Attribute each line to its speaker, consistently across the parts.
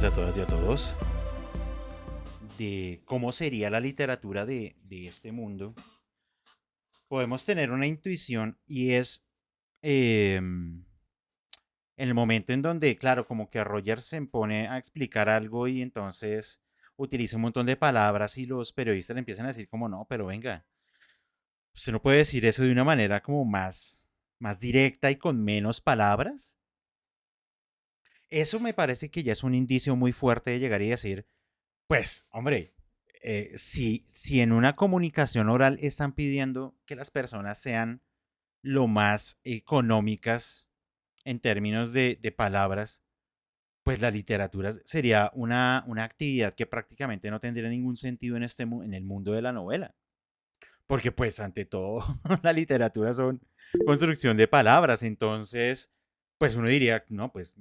Speaker 1: a todas y a todos de cómo sería la literatura de este mundo, podemos tener una intuición y es en el momento en donde, claro, como que Rogers se pone a explicar algo y entonces utiliza un montón de palabras y los periodistas le empiezan a decir como no, pero venga, usted no puede decir eso de una manera como más directa y con menos palabras. Eso me parece que ya es un indicio muy fuerte de llegar y decir, pues, hombre, si en una comunicación oral están pidiendo que las personas sean lo más económicas en términos de palabras, pues la literatura sería una actividad que prácticamente no tendría ningún sentido en el mundo de la novela. Porque pues ante todo la literatura son construcción de palabras, entonces pues uno diría, no, pues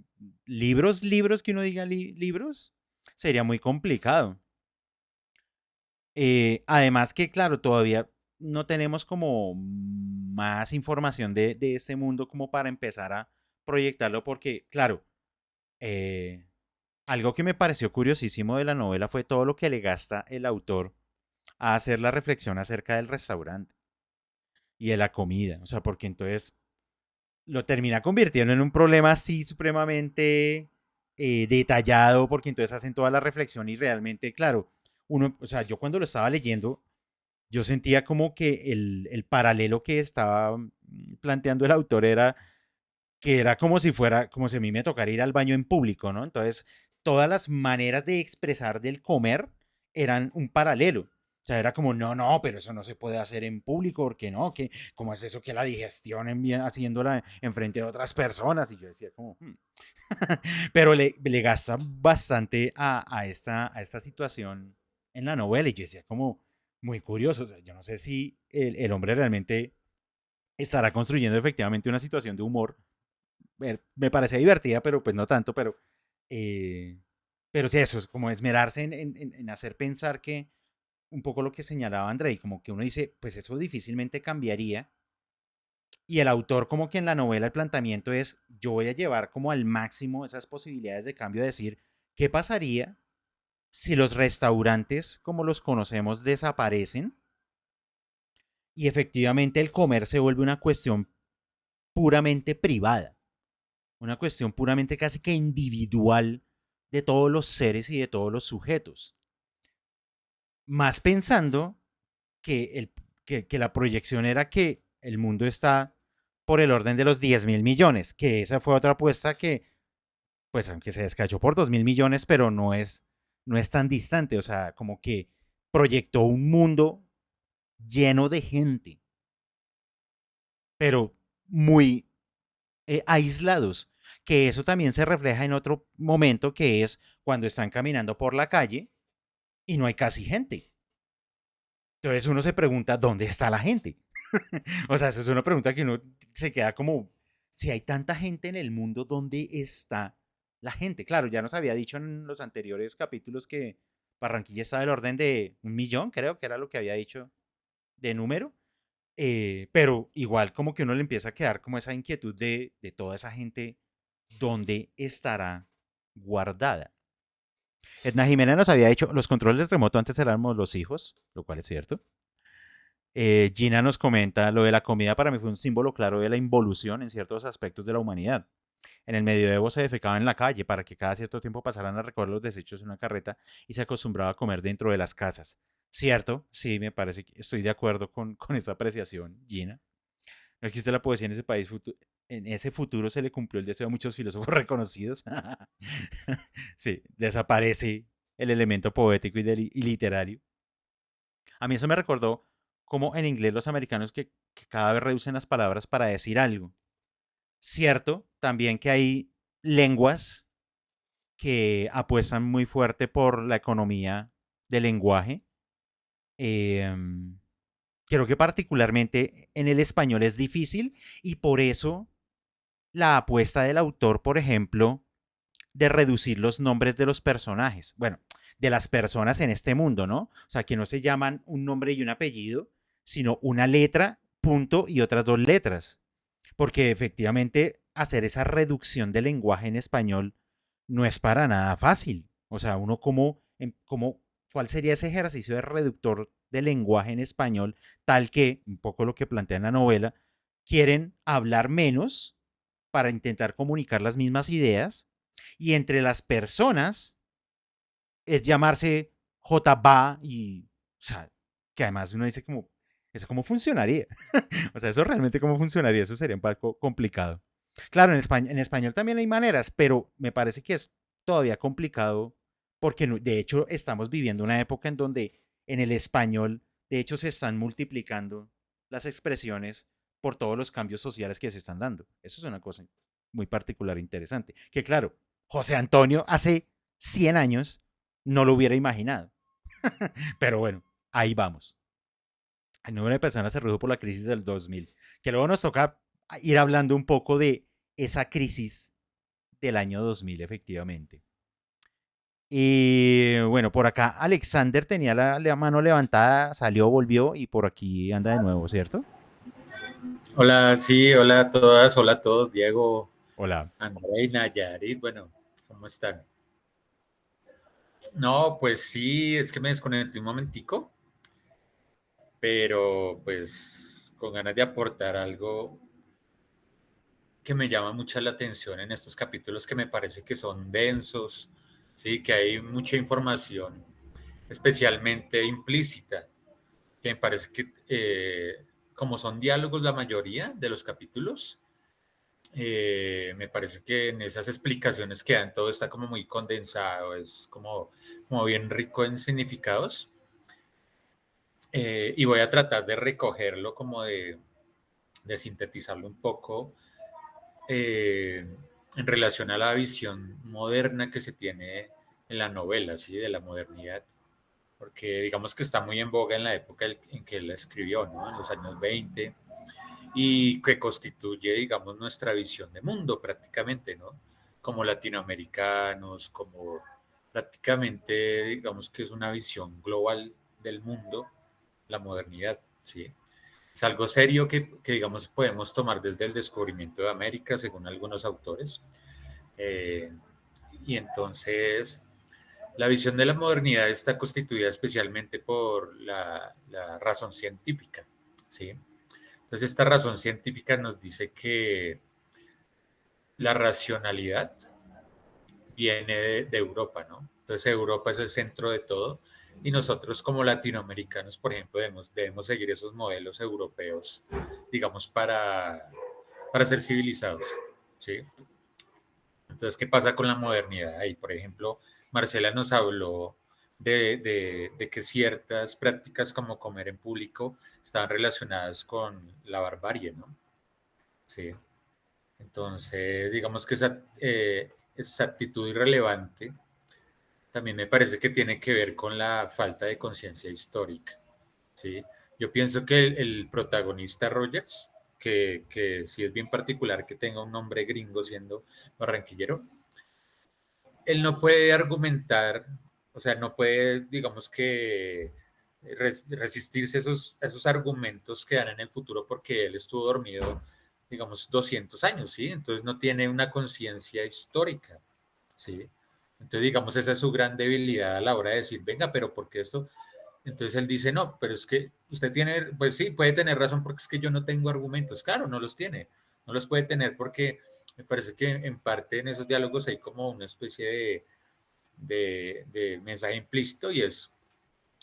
Speaker 1: libros que uno diga libros, sería muy complicado. Además que, claro, todavía no tenemos como más información de este mundo como para empezar a proyectarlo, porque, claro, eh, algo que me pareció curiosísimo de la novela fue todo lo que le gasta el autor a hacer la reflexión acerca del restaurante y de la comida. O sea, porque entonces lo termina convirtiendo en un problema así supremamente detallado, porque entonces hacen toda la reflexión y realmente, claro, uno, o sea, yo cuando lo estaba leyendo, yo sentía como que el paralelo que estaba planteando el autor era que era como si fuera, como si a mí me tocara ir al baño en público, ¿no? Entonces, todas las maneras de expresar del comer eran un paralelo. O sea, era como, no, no, pero eso no se puede hacer en público, porque no, que, ¿cómo es eso que la digestión haciéndola en frente de otras personas? Y yo decía como, pero le gasta bastante a esta situación en la novela. Y yo decía como, muy curioso, o sea, yo no sé si el hombre realmente estará construyendo efectivamente una situación de humor me parece divertida, pero pues no tanto, eh, pero sí, eso es como esmerarse en hacer pensar que un poco lo que señalaba Andrei, como que uno dice, pues eso difícilmente cambiaría. Y el autor como que en la novela el planteamiento es, yo voy a llevar como al máximo esas posibilidades de cambio, de decir, ¿qué pasaría si los restaurantes como los conocemos desaparecen y efectivamente el comer se vuelve una cuestión puramente privada? Una cuestión puramente casi que individual de todos los seres y de todos los sujetos. Más pensando que, que la proyección era que el mundo está por el orden de los 10.000 millones, que esa fue otra apuesta que, pues aunque se descachó por 2.000 millones, pero no es tan distante, o sea, como que proyectó un mundo lleno de gente, pero muy aislados, que eso también se refleja en otro momento que es cuando están caminando por la calle y no hay casi gente. Entonces uno se pregunta, ¿dónde está la gente? O sea, eso es una pregunta que uno se queda como, si hay tanta gente en el mundo, ¿dónde está la gente? Claro, ya nos había dicho en los anteriores capítulos que Barranquilla está del orden de 1 millón, creo que era lo que había dicho de número. Pero igual como que uno le empieza a quedar como esa inquietud de toda esa gente, ¿dónde estará guardada? Edna Jimena nos había dicho, los controles remotos antes éramos los hijos, lo cual es cierto. Gina nos comenta, lo de la comida para mí fue un símbolo claro de la involución en ciertos aspectos de la humanidad. En el medioevo se defecaba en la calle para que cada cierto tiempo pasaran a recoger los desechos en una carreta y se acostumbraba a comer dentro de las casas. ¿Cierto? Sí, me parece que estoy de acuerdo con esa apreciación, Gina. No existe la poesía en ese país. En ese futuro se le cumplió el deseo a muchos filósofos reconocidos. Sí, desaparece el elemento poético y literario. A mí eso me recordó como en inglés los americanos que cada vez reducen las palabras para decir algo. Cierto, también que hay lenguas que apuestan muy fuerte por la economía del lenguaje. Eh, Creo que particularmente en el español es difícil y por eso la apuesta del autor, por ejemplo, de reducir los nombres de los personajes, bueno, de las personas en este mundo, ¿no? O sea, que no se llaman un nombre y un apellido, sino una letra, punto y otras dos letras. Porque efectivamente hacer esa reducción del lenguaje en español no es para nada fácil. O sea, uno ¿cuál sería ese ejercicio de reductor de lenguaje en español tal que, un poco lo que plantea en la novela, quieren hablar menos para intentar comunicar las mismas ideas y entre las personas es llamarse JBA y, o sea, que además uno dice como, ¿eso cómo funcionaría? O sea, eso realmente cómo funcionaría, eso sería un poco complicado. Claro, en español también hay maneras, pero me parece que es todavía complicado porque de hecho estamos viviendo una época en donde en el español, de hecho, se están multiplicando las expresiones por todos los cambios sociales que se están dando. Eso es una cosa muy particular e interesante. Que claro, José Antonio hace 100 años no lo hubiera imaginado. Pero bueno, ahí vamos. El número de personas se redujo por la crisis del 2000. Que luego nos toca ir hablando un poco de esa crisis del año 2000, efectivamente. Y bueno, por acá Alexander tenía la mano levantada, salió, volvió y por aquí anda de nuevo, ¿cierto?
Speaker 2: Hola, sí, hola a todas, hola a todos, Diego,
Speaker 1: Hola.
Speaker 2: André y Nayarit, bueno, ¿cómo están? No, pues sí, es que me desconecté un momentico, pero pues con ganas de aportar algo que me llama mucha la atención en estos capítulos que me parece que son densos, sí, que hay mucha información, especialmente implícita, que me parece que como son diálogos la mayoría de los capítulos, me parece que en esas explicaciones que dan todo está como muy condensado, es como bien rico en significados. Y voy a tratar de recogerlo, como de sintetizarlo un poco en relación a la visión moderna que se tiene en la novela, ¿sí? De la modernidad. Porque digamos que está muy en boga en la época en que él la escribió, ¿no? En los años 20 y que constituye, digamos, nuestra visión de mundo prácticamente, ¿no? Como latinoamericanos, como prácticamente, digamos que es una visión global del mundo, la modernidad, ¿sí? Es algo serio digamos, podemos tomar desde el descubrimiento de América, según algunos autores. Eh, y entonces, la visión de la modernidad está constituida especialmente por la razón científica, ¿sí? Entonces, esta razón científica nos dice que la racionalidad viene de Europa, ¿no? Entonces, Europa es el centro de todo y nosotros como latinoamericanos, por ejemplo, debemos seguir esos modelos europeos, digamos, para ser civilizados, ¿sí? Entonces, ¿qué pasa con la modernidad? Ahí, por ejemplo, Marcela nos habló de que ciertas prácticas como comer en público estaban relacionadas con la barbarie, ¿no? Sí. Entonces, digamos que esa actitud irrelevante también me parece que tiene que ver con la falta de conciencia histórica, ¿sí? Yo pienso que el protagonista Rogers, que sí es bien particular que tenga un nombre gringo siendo barranquillero, él no puede argumentar, o sea, no puede, digamos que, resistirse a esos argumentos que dan en el futuro porque él estuvo dormido, digamos, 200 años, ¿sí? Entonces no tiene una conciencia histórica, ¿sí? Entonces, digamos, esa es su gran debilidad a la hora de decir, venga, pero ¿por qué esto? Entonces él dice, no, pero es que usted tiene, pues sí, puede tener razón porque es que yo no tengo argumentos. Claro, no los tiene, no los puede tener porque me parece que en parte en esos diálogos hay como una especie de mensaje implícito y es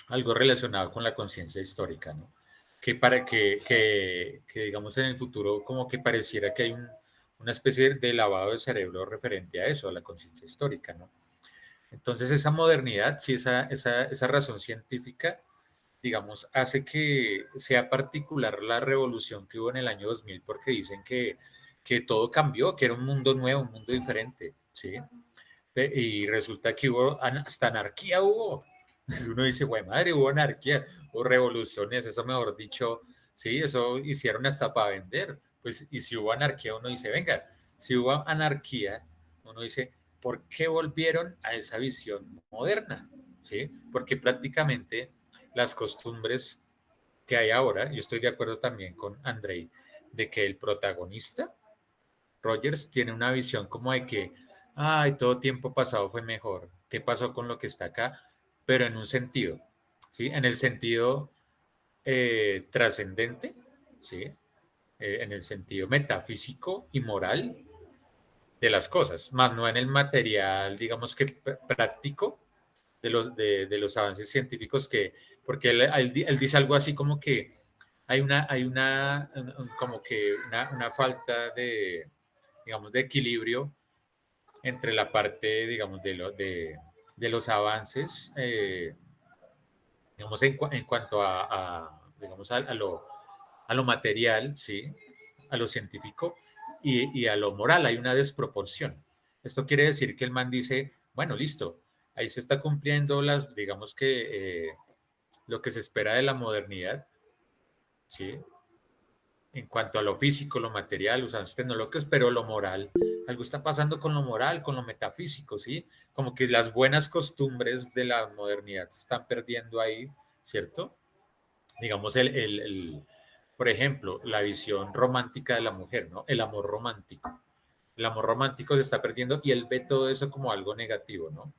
Speaker 2: algo relacionado con la conciencia histórica, ¿no? Que para que, digamos, en el futuro como que pareciera que hay una especie de lavado de cerebro referente a eso, a la conciencia histórica, ¿no? Entonces esa modernidad, sí, esa razón científica, digamos, hace que sea particular la revolución que hubo en el año 2000 porque dicen que todo cambió, que era un mundo nuevo, un mundo diferente, ¿sí? Y resulta que hubo, hasta anarquía hubo. Uno dice, güey, madre, hubo anarquía, hubo revoluciones, eso mejor dicho, sí, eso hicieron hasta para vender. Pues, y si hubo anarquía, uno dice, venga, si hubo anarquía, uno dice, ¿por qué volvieron a esa visión moderna? ¿Sí? Porque prácticamente las costumbres que hay ahora, yo estoy de acuerdo también con Andrei, de que el protagonista, Rogers, tiene una visión como de que, ay, todo tiempo pasado fue mejor. qué pasó con lo que está acá, pero en un sentido, ¿sí? En el sentido trascendente, ¿sí? En el sentido metafísico y moral de las cosas, más no en el material, digamos que práctico de los avances científicos que, porque él dice algo así como que como que una falta de, digamos, de equilibrio entre la parte, digamos, de los avances, digamos, en cuanto digamos, a lo material, ¿sí? A lo científico y a lo moral. Hay una desproporción. Esto quiere decir que el man dice, bueno, listo, ahí se está cumpliendo digamos que lo que se espera de la modernidad, ¿sí? En cuanto a lo físico, lo material, los avances tecnológicos, pero lo moral, algo está pasando con lo moral, con lo metafísico, ¿sí? Como que las buenas costumbres de la modernidad se están perdiendo ahí, ¿cierto? Digamos, por ejemplo, la visión romántica de la mujer, ¿no? El amor romántico. El amor romántico se está perdiendo y él ve todo eso como algo negativo, ¿no?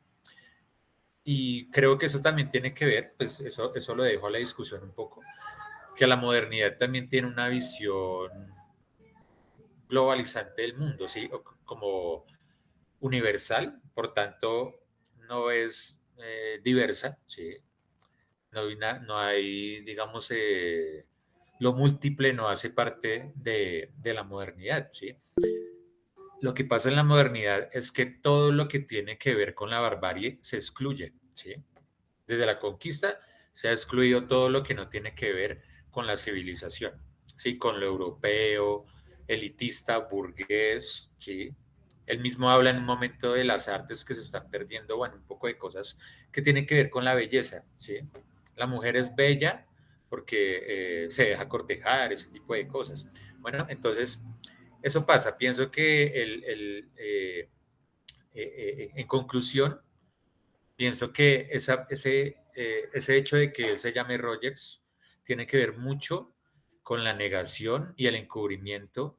Speaker 2: Y creo que eso también tiene que ver, pues eso lo dejo a la discusión un poco, que la modernidad también tiene una visión globalizante del mundo, ¿sí? Como universal, por tanto, no es diversa, ¿sí? No hay digamos, lo múltiple no hace parte de la modernidad, ¿sí? Lo que pasa en la modernidad es que todo lo que tiene que ver con la barbarie se excluye, ¿sí? Desde la conquista se ha excluido todo lo que no tiene que ver con la civilización, ¿sí? Con lo europeo, elitista, burgués, ¿sí? Él mismo habla en un momento de las artes que se están perdiendo, bueno, un poco de cosas que tienen que ver con la belleza, ¿sí? La mujer es bella porque se deja cortejar, ese tipo de cosas. Bueno, entonces, eso pasa. Pienso que en conclusión, pienso que ese hecho de que él se llame Rogers tiene que ver mucho con la negación y el encubrimiento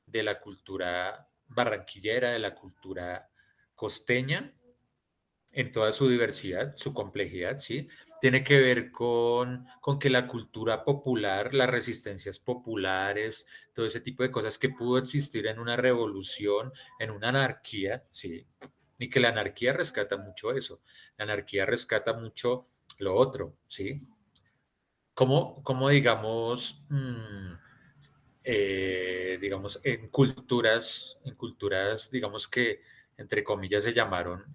Speaker 2: de la cultura barranquillera, de la cultura costeña, en toda su diversidad, su complejidad, ¿sí? Tiene que ver con que la cultura popular, las resistencias populares, todo ese tipo de cosas que pudo existir en una revolución, en una anarquía, ¿sí? Y que la anarquía rescata mucho eso. La anarquía rescata mucho lo otro, ¿sí? Como digamos, digamos, en culturas, digamos que, entre comillas, se llamaron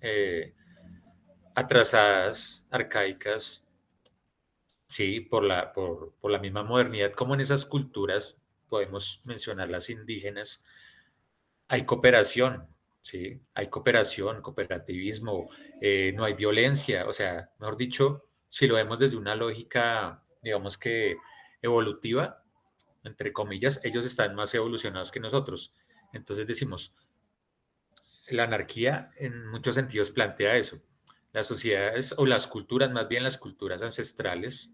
Speaker 2: atrasadas, arcaicas, sí, por la misma modernidad, como en esas culturas, podemos mencionar las indígenas, hay cooperación, sí, hay cooperación, cooperativismo, no hay violencia, o sea, mejor dicho, si lo vemos desde una lógica, digamos que evolutiva, entre comillas, ellos están más evolucionados que nosotros. Entonces decimos, la anarquía en muchos sentidos plantea eso. Las sociedades o las culturas, más bien las culturas ancestrales,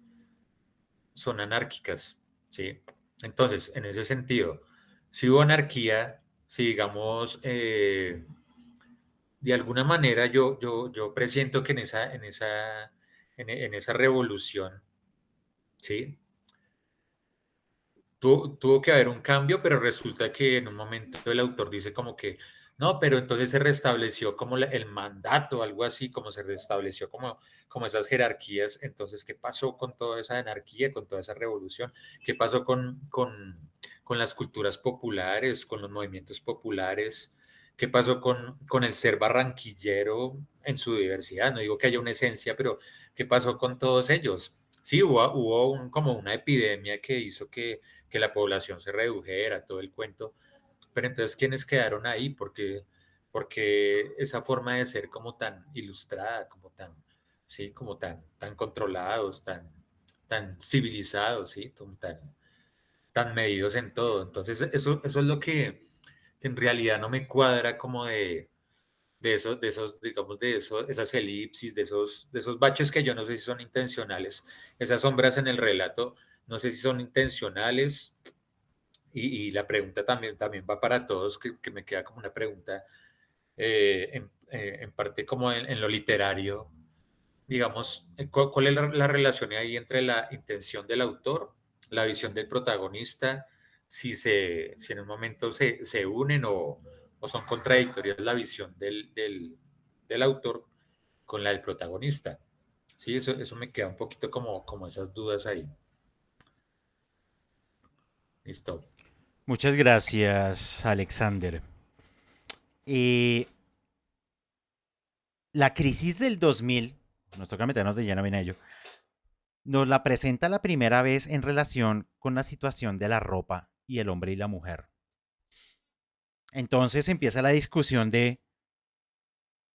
Speaker 2: son anárquicas, ¿sí? Entonces, en ese sentido, si hubo anarquía, si digamos, de alguna manera yo presiento que en esa revolución, ¿sí? Tuvo que haber un cambio, pero resulta que en un momento el autor dice como que, no, pero entonces se restableció como el mandato, algo así, como se restableció como esas jerarquías. Entonces, ¿qué pasó con toda esa anarquía, con toda esa revolución? ¿Qué pasó con las culturas populares, con los movimientos populares? ¿Qué pasó con el ser barranquillero en su diversidad? No digo que haya una esencia, pero ¿qué pasó con todos ellos? Sí, hubo como una epidemia que hizo que la población se redujera, todo el cuento. Pero entonces, ¿quiénes quedaron ahí? Porque esa forma de ser como tan ilustrada, como tan, sí, como tan controlados, tan civilizados, sí, tan medidos en todo. Entonces, eso es lo que en realidad no me cuadra como digamos, esas elipsis, de esos baches que yo no sé si son intencionales, esas sombras en el relato, no sé si son intencionales, y la pregunta también va para todos, que me queda como una pregunta en parte como en lo literario, digamos, ¿cuál es la relación ahí entre la intención del autor, la visión del protagonista, si en un momento se unen o son contradictorias la visión del autor con la del protagonista? Sí, eso me queda un poquito como esas dudas ahí. Listo.
Speaker 1: Muchas gracias, Alexander. Eh, la crisis del 2000, nos toca meternos de lleno bien a ello, nos la presenta la primera vez en relación con la situación de la ropa y el hombre y la mujer. Entonces empieza la discusión de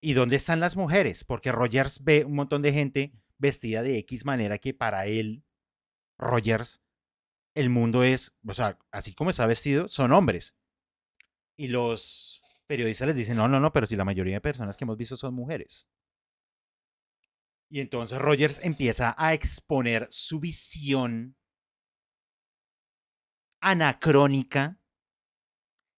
Speaker 1: ¿y dónde están las mujeres? Porque Rogers ve un montón de gente vestida de X manera que para él, Rogers, el mundo es, o sea, así como está vestido, son hombres. Y los periodistas les dicen, no, no, no, pero si la mayoría de personas que hemos visto son mujeres. Y entonces Rogers empieza a exponer su visión anacrónica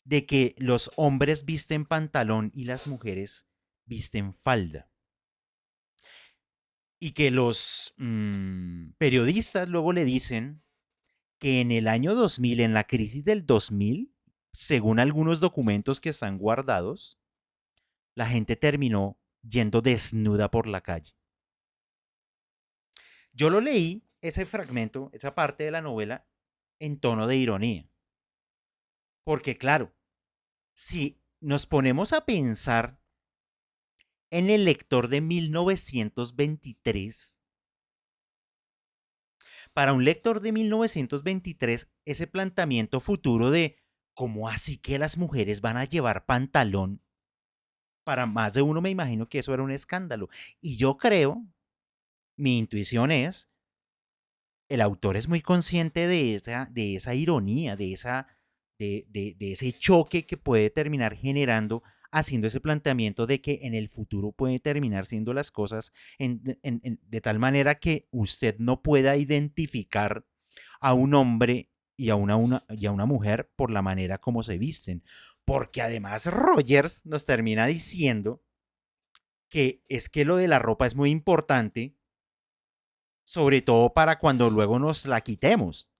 Speaker 1: de que los hombres visten pantalón y las mujeres visten falda. Y que los periodistas luego le dicen que en el año 2000, en la crisis del 2000, según algunos documentos que están guardados, la gente terminó yendo desnuda por la calle. Yo lo leí, ese fragmento, esa parte de la novela, en tono de ironía. Porque claro, si nos ponemos a pensar en el lector de 1923, para un lector de 1923, ese planteamiento futuro de ¿cómo así que las mujeres van a llevar pantalón? Para más de uno me imagino que eso era un escándalo. Y yo creo, mi intuición es, el autor es muy consciente de esa ironía, de ese choque que puede terminar generando haciendo ese planteamiento de que en el futuro puede terminar siendo las cosas de tal manera que usted no pueda identificar a un hombre y a una mujer por la manera como se visten. Porque además Rogers nos termina diciendo que es que lo de la ropa es muy importante, sobre todo para cuando luego nos la quitemos.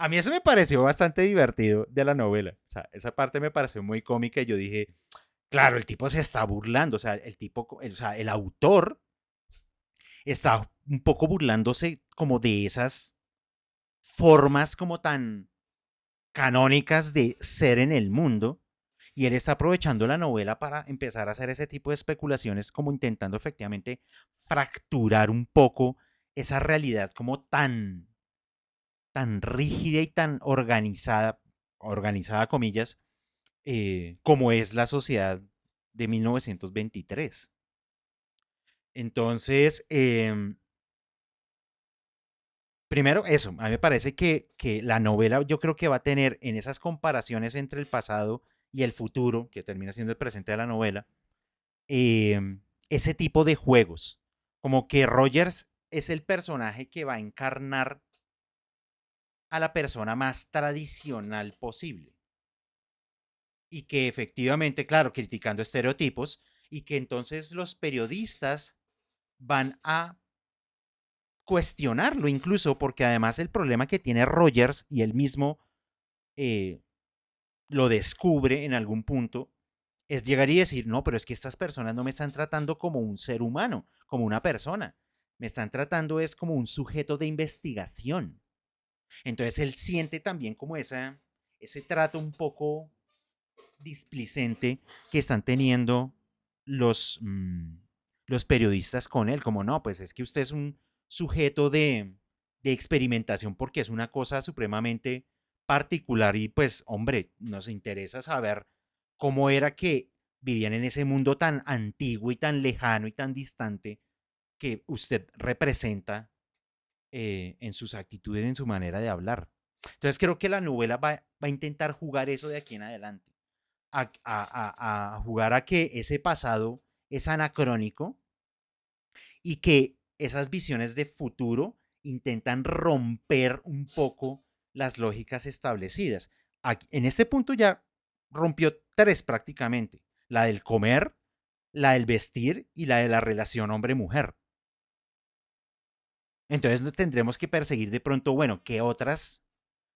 Speaker 1: A mí eso me pareció bastante divertido de la novela. O sea, esa parte me pareció muy cómica y yo dije, claro, el tipo se está burlando. O sea, el autor está un poco burlándose como de esas formas como tan canónicas de ser en el mundo. Y él está aprovechando la novela para empezar a hacer ese tipo de especulaciones, como intentando efectivamente fracturar un poco esa realidad como tan rígida y tan organizada comillas, como es la sociedad de 1923. Entonces, primero eso, a mí me parece que la novela yo creo que va a tener en esas comparaciones entre el pasado y el futuro, que termina siendo el presente de la novela, ese tipo de juegos. Como que Rogers es el personaje que va a encarnar a la persona más tradicional posible. Y que efectivamente, claro, criticando estereotipos, y que entonces los periodistas van a cuestionarlo incluso, porque además el problema que tiene Rogers, y él mismo eh, lo descubre en algún punto, es llegar y decir, no, pero es que estas personas no me están tratando como un ser humano, como una persona, me están tratando es como un sujeto de investigación. Entonces él siente también como ese trato un poco displicente que están teniendo los, los periodistas con él, como no, pues es que usted es un sujeto de experimentación porque es una cosa supremamente particular y pues hombre, nos interesa saber cómo era que vivían en ese mundo tan antiguo y tan lejano y tan distante que usted representa en sus actitudes, en su manera de hablar. Entonces creo que la novela va a intentar jugar eso de aquí en adelante a jugar a que ese pasado es anacrónico y que esas visiones de futuro intentan romper un poco las lógicas establecidas. Aquí, en este punto ya rompió tres prácticamente: la del comer, la del vestir y la de la relación hombre-mujer. Entonces tendremos que perseguir de pronto, bueno, ¿qué otras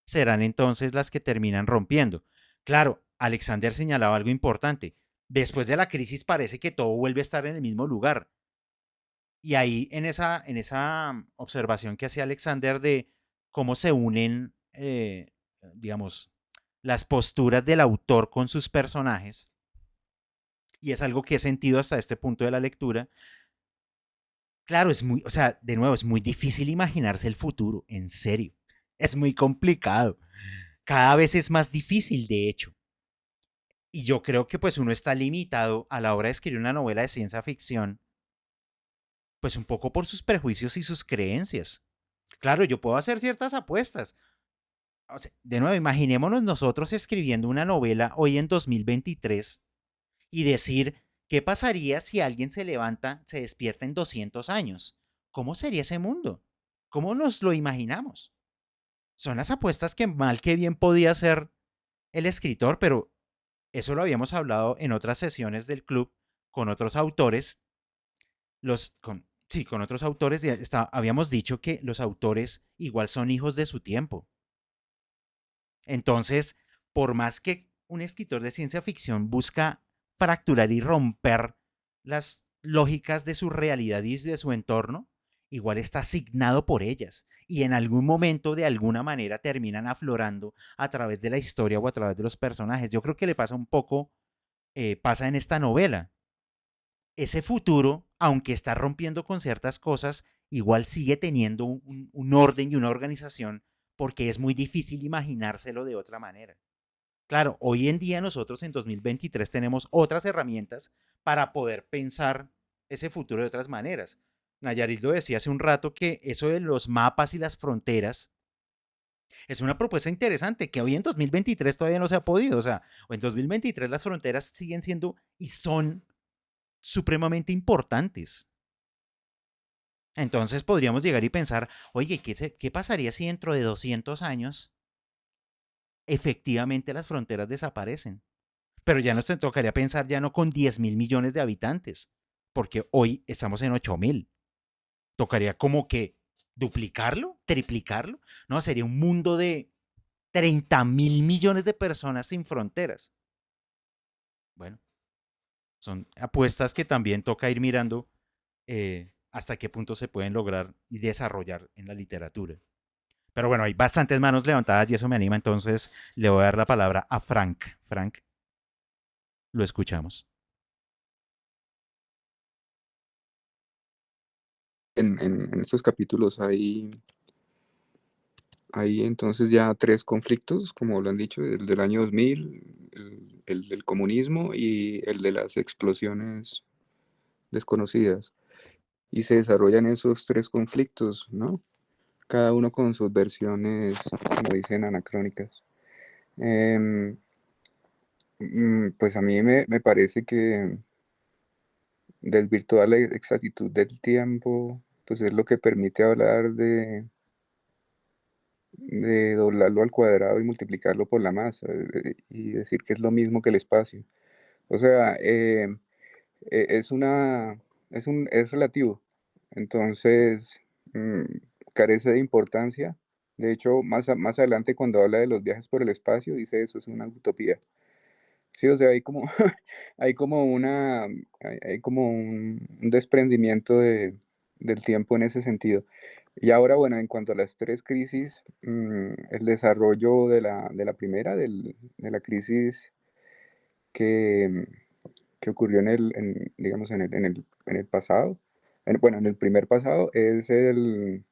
Speaker 1: serán entonces las que terminan rompiendo? Claro, Alexander señalaba algo importante. Después de la crisis parece que todo vuelve a estar en el mismo lugar. Y ahí en esa observación que hacía Alexander de cómo se unen, digamos, las posturas del autor con sus personajes, y es algo que he sentido hasta este punto de la lectura. Claro, es muy, o sea, de nuevo, es muy difícil imaginarse el futuro, en serio. Es muy complicado. Cada vez es más difícil, de hecho. Y yo creo que pues uno está limitado a la hora de escribir una novela de ciencia ficción, pues un poco por sus prejuicios y sus creencias. Claro, yo puedo hacer ciertas apuestas. O sea, de nuevo, imaginémonos nosotros escribiendo una novela hoy en 2023 y decir, ¿qué pasaría si alguien se levanta, se despierta en 200 años? ¿Cómo sería ese mundo? ¿Cómo nos lo imaginamos? Son las apuestas que mal que bien podía hacer el escritor, pero eso lo habíamos hablado en otras sesiones del club con otros autores. Sí, con otros autores habíamos dicho que los autores igual son hijos de su tiempo. Entonces, por más que un escritor de ciencia ficción busca fracturar y romper las lógicas de su realidad y de su entorno, igual está asignado por ellas y en algún momento de alguna manera terminan aflorando a través de la historia o a través de los personajes. Yo creo que le pasa un poco, pasa en esta novela. Ese futuro, aunque está rompiendo con ciertas cosas, igual sigue teniendo un orden y una organización porque es muy difícil imaginárselo de otra manera. Claro, hoy en día nosotros en 2023 tenemos otras herramientas para poder pensar ese futuro de otras maneras. Nayarit lo decía hace un rato que eso de los mapas y las fronteras es una propuesta interesante que hoy en 2023 todavía no se ha podido. O sea, en 2023 las fronteras siguen siendo y son supremamente importantes. Entonces podríamos llegar y pensar, oye, ¿qué pasaría si dentro de 200 años efectivamente las fronteras desaparecen? Pero ya nos tocaría pensar ya no con 10.000 millones de habitantes, porque hoy estamos en 8.000. Tocaría como que duplicarlo, triplicarlo. No, sería un mundo de 30.000 millones de personas sin fronteras. Bueno, son apuestas que también toca ir mirando hasta qué punto se pueden lograr y desarrollar en la literatura. Pero bueno, hay bastantes manos levantadas y eso me anima, entonces le voy a dar la palabra a Frank. Frank, lo escuchamos.
Speaker 3: En estos capítulos hay entonces ya tres conflictos, como lo han dicho, el del año 2000, el del comunismo y el de las explosiones desconocidas. Y se desarrollan esos tres conflictos, ¿no? Cada uno con sus versiones, como dicen, anacrónicas. Em, pues a mí me parece que desvirtuar la exactitud del tiempo, pues es lo que permite hablar de doblarlo al cuadrado y multiplicarlo por la masa, y decir que es lo mismo que el espacio. O sea, es una, es relativo. Entonces, mm, carece de importancia. De hecho, más adelante cuando habla de los viajes por el espacio, dice eso es una utopía. Sí, o sea, hay como, hay como un desprendimiento del tiempo en ese sentido. Y ahora, bueno, en cuanto a las tres crisis, el desarrollo de la primera, de la crisis que, que ocurrió digamos, en el pasado, bueno, en el primer pasado, es el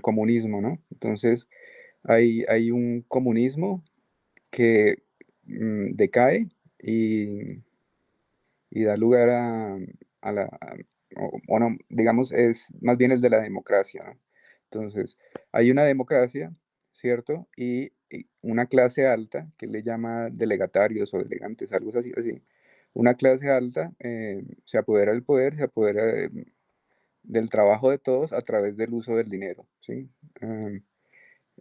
Speaker 3: comunismo, ¿no? Entonces, hay un comunismo que decae y, y da lugar a o no, digamos, es más bien el de la democracia, ¿no? Entonces, hay una democracia, ¿cierto? Y una clase alta, que le llama delegatarios o delegantes, algo así. Una clase alta se apodera del poder, se apodera del trabajo de todos a través del uso del dinero, ¿sí?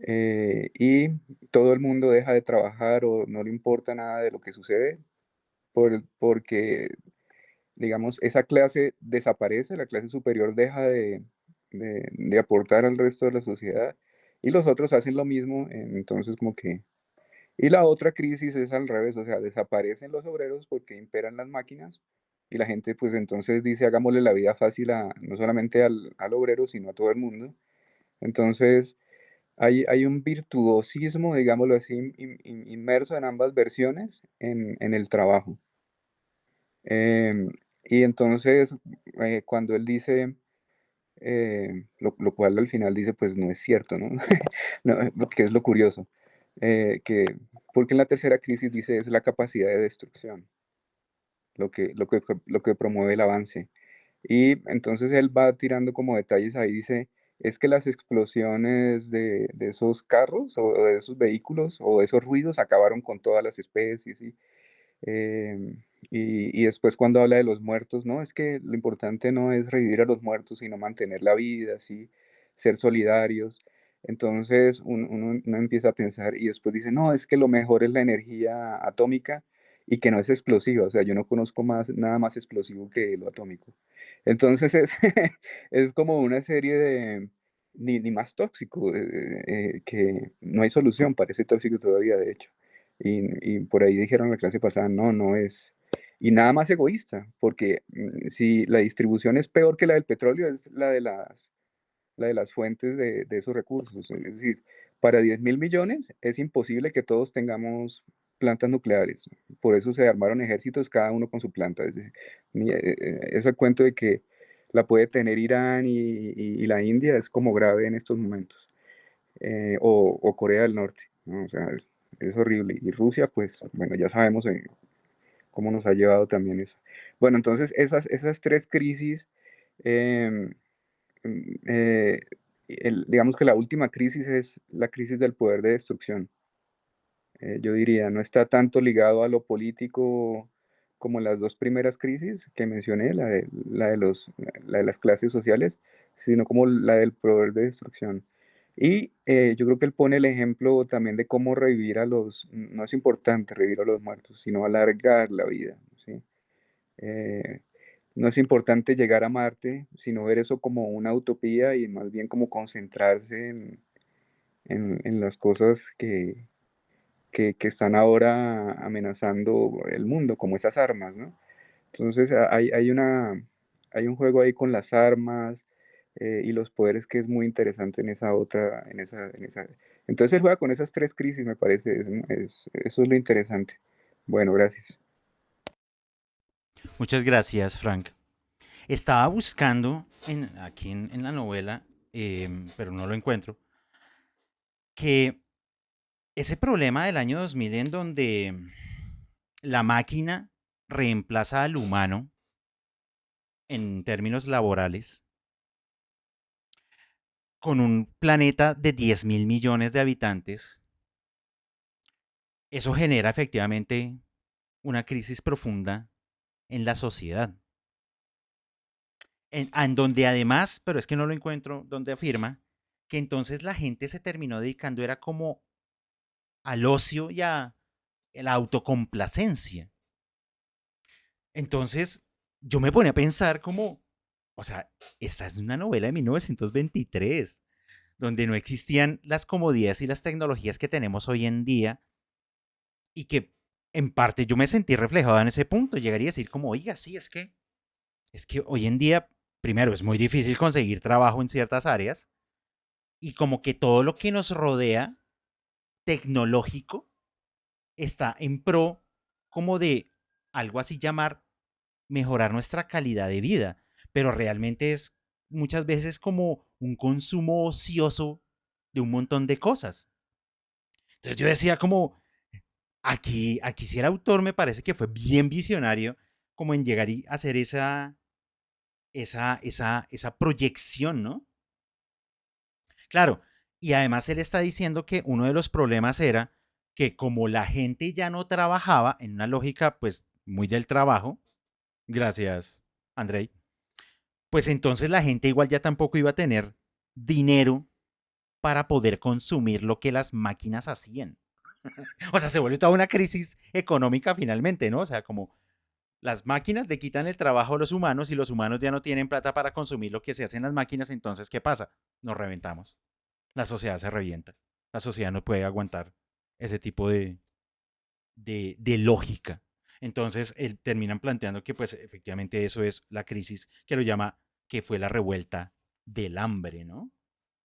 Speaker 3: y todo el mundo deja de trabajar o no le importa nada de lo que sucede porque, digamos, esa clase desaparece, la clase superior deja de aportar al resto de la sociedad y los otros hacen lo mismo, entonces como que... Y la otra crisis es al revés, o sea, desaparecen los obreros porque imperan las máquinas y la gente pues entonces dice hagámosle la vida fácil no solamente al obrero, sino a todo el mundo. Entonces hay un virtuosismo, digámoslo así, inmerso en ambas versiones en el trabajo. Em, y entonces, cuando él dice, lo cual al final dice, pues no es cierto, ¿no? Que es lo curioso, que, porque en la tercera crisis dice es la capacidad de destrucción, lo que promueve el avance. Y entonces él va tirando como detalles ahí, dice, es que las explosiones de esos carros o de esos vehículos o de esos ruidos acabaron con todas las especies. Y después cuando habla de los muertos, no, es que lo importante no es revivir a los muertos, sino mantener la vida, ¿sí? Ser solidarios. Entonces uno empieza a pensar y después dice, no, es que lo mejor es la energía atómica y que no es explosiva. O sea, yo no conozco nada más explosivo que lo atómico. Entonces es, es como una serie ni más tóxico, que no hay solución, parece tóxico todavía, de hecho. Y por ahí dijeron en la clase pasada, no, no es. Y nada más egoísta, porque si la distribución es peor que la del petróleo, es la de las fuentes de esos recursos. Es decir, para 10.000 millones es imposible que todos tengamos plantas nucleares. Por eso se armaron ejércitos, cada uno con su planta. Es decir, ese cuento de que la puede tener Irán y la India es como grave en estos momentos. O Corea del Norte, ¿no? O sea, es horrible. Y Rusia, pues, bueno, ya sabemos cómo nos ha llevado también eso. Bueno, entonces esas tres crisis, em, eh, digamos que la última crisis es la crisis del poder de destrucción. Yo diría, no está tanto ligado a lo político como las dos primeras crisis que mencioné, la de las clases sociales, sino como la del poder de destrucción. Y yo creo que él pone el ejemplo también de cómo revivir no es importante revivir a los muertos, sino alargar la vida, ¿sí? Eh, no es importante llegar a Marte, sino ver eso como una utopía y más bien como concentrarse en las cosas que están ahora amenazando el mundo, como esas armas, ¿no? Entonces hay un juego ahí con las armas y los poderes que es muy interesante en esa otra, en esa. Entonces él juega con esas tres crisis, me parece, eso es lo interesante. Bueno, gracias.
Speaker 1: Muchas gracias, Frank. Estaba buscando aquí en la novela, pero no lo encuentro, que ese problema del año 2000 en donde la máquina reemplaza al humano en términos laborales, con un planeta de 10.000 millones de habitantes, eso genera efectivamente una crisis profunda en la sociedad. En donde además, pero es que no lo encuentro, donde afirma que entonces la gente se terminó dedicando, era como al ocio y a la autocomplacencia. Entonces, yo me ponía a pensar como, o sea, esta es una novela de 1923, donde no existían las comodidades y las tecnologías que tenemos hoy en día y que en parte yo me sentí reflejado en ese punto. Llegaría a decir como, oiga, sí, es que hoy en día, primero, es muy difícil conseguir trabajo en ciertas áreas y como que todo lo que nos rodea tecnológico está en pro como de algo así llamar mejorar nuestra calidad de vida, pero realmente es muchas veces como un consumo ocioso de un montón de cosas. Entonces yo decía como, aquí si el autor me parece que fue bien visionario como en llegar y hacer esa proyección, ¿no? Claro, y además él está diciendo que uno de los problemas era que como la gente ya no trabajaba en una lógica pues muy del trabajo, gracias Andrei, pues entonces la gente igual ya tampoco iba a tener dinero para poder consumir lo que las máquinas hacían. O sea, se vuelve toda una crisis económica finalmente, ¿no? O sea, como las máquinas le quitan el trabajo a los humanos y los humanos ya no tienen plata para consumir lo que se hace en las máquinas, entonces, ¿qué pasa? Nos reventamos. La sociedad se revienta. La sociedad no puede aguantar ese tipo de lógica. Entonces, terminan planteando que, pues, efectivamente eso es la crisis que lo llama, que fue la revuelta del hambre, ¿no?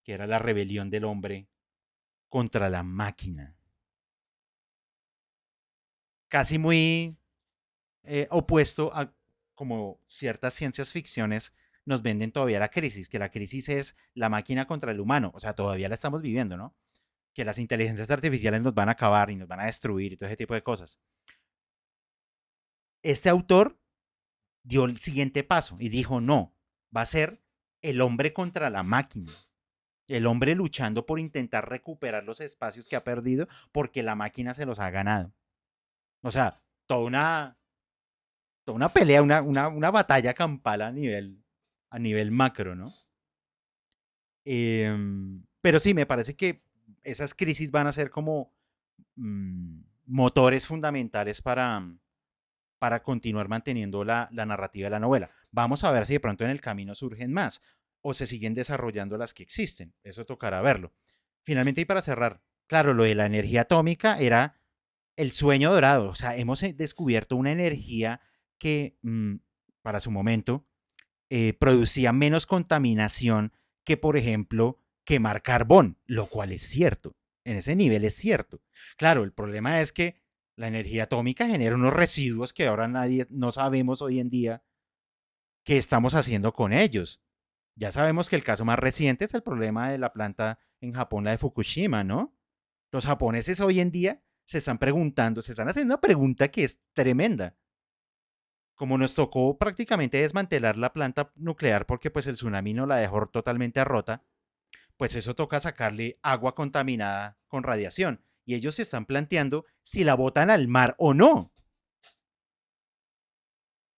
Speaker 1: Que era la rebelión del hombre contra la máquina. Casi muy opuesto a como ciertas ciencias ficciones nos venden todavía la crisis, que la crisis es la máquina contra el humano, o sea, todavía la estamos viviendo, ¿no? Que las inteligencias artificiales nos van a acabar y nos van a destruir y todo ese tipo de cosas. Este autor dio el siguiente paso y dijo, no, va a ser el hombre contra la máquina. El hombre luchando por intentar recuperar los espacios que ha perdido porque la máquina se los ha ganado. O sea, toda una pelea, una batalla campal a nivel macro, ¿no? Pero sí, me parece que esas crisis van a ser como motores fundamentales para continuar manteniendo la narrativa de la novela. Vamos a ver si de pronto en el camino surgen más o se siguen desarrollando las que existen. Eso tocará verlo. Finalmente, y para cerrar, claro, lo de la energía atómica era el sueño dorado. O sea, hemos descubierto una energía que para su momento producía menos contaminación que, por ejemplo, quemar carbón, lo cual es cierto. En ese nivel es cierto. Claro, el problema es que la energía atómica genera unos residuos que ahora nadie, no sabemos hoy en día qué estamos haciendo con ellos. Ya sabemos que el caso más reciente es el problema de la planta en Japón, la de Fukushima, ¿no? Los japoneses hoy en día se están preguntando, se están haciendo una pregunta que es tremenda. Como nos tocó prácticamente desmantelar la planta nuclear porque pues el tsunami no la dejó totalmente rota, pues eso toca sacarle agua contaminada con radiación. Y ellos se están planteando si la botan al mar o no.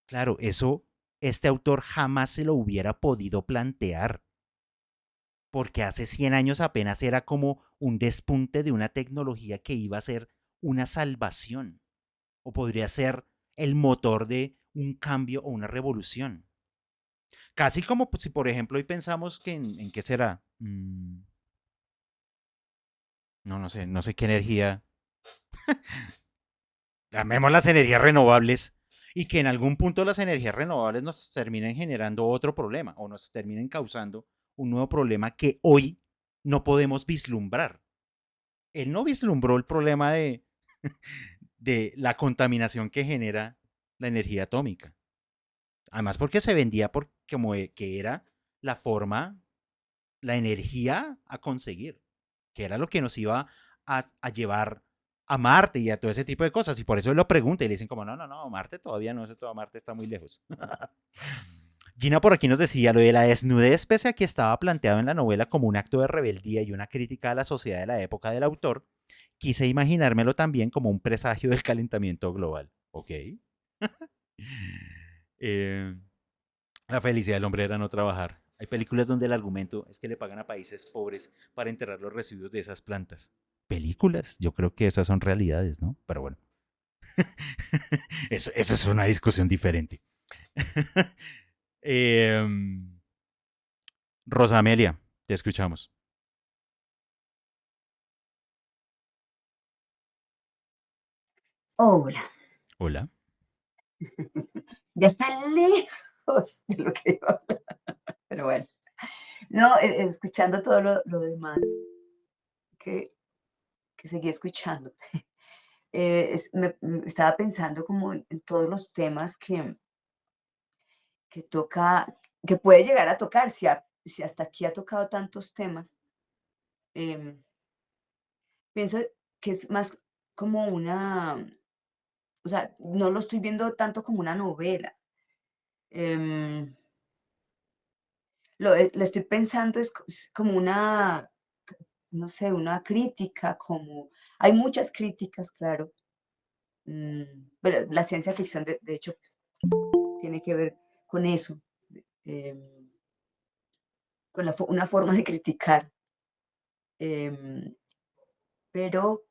Speaker 1: Claro, eso este autor jamás se lo hubiera podido plantear, porque hace 100 años apenas era como un despunte de una tecnología que iba a ser una salvación, o podría ser el motor de un cambio o una revolución. Casi como si, por ejemplo, hoy pensamos que en qué será. No, no sé qué energía. Llamemos las energías renovables y que en algún punto las energías renovables nos terminen generando otro problema o nos terminen causando un nuevo problema que hoy no podemos vislumbrar. Él no vislumbró el problema de la contaminación que genera la energía atómica. Además porque se vendía por, como que era la forma, la energía a conseguir, que era lo que nos iba a llevar a Marte y a todo ese tipo de cosas. Y por eso él lo pregunta y le dicen como, no, Marte todavía no, eso todo Marte está muy lejos. Gina por aquí nos decía lo de la desnudez, pese a que estaba planteado en la novela como un acto de rebeldía y una crítica a la sociedad de la época del autor, quise imaginármelo también como un presagio del calentamiento global. Ok. eh, la felicidad del hombre era no trabajar. Hay películas donde el argumento es que le pagan a países pobres para enterrar los residuos de esas plantas. ¿Películas? Yo creo que esas son realidades, ¿no? Pero bueno, eso es una discusión diferente. eh, Rosa Amelia, te escuchamos.
Speaker 4: Hola.
Speaker 1: Hola.
Speaker 4: Ya está lejos de lo que iba a hablar. Pero bueno. No, escuchando todo lo demás que seguí escuchando. Estaba pensando como en todos los temas que toca, que puede llegar a tocar, si hasta aquí ha tocado tantos temas. em, Pienso que es más como o sea, no lo estoy viendo tanto como una novela. em, lo estoy pensando es como una, no sé, una crítica, como hay muchas críticas, claro. Pero la ciencia ficción, de hecho, pues, tiene que ver con eso, em, con una forma de criticar. em, pero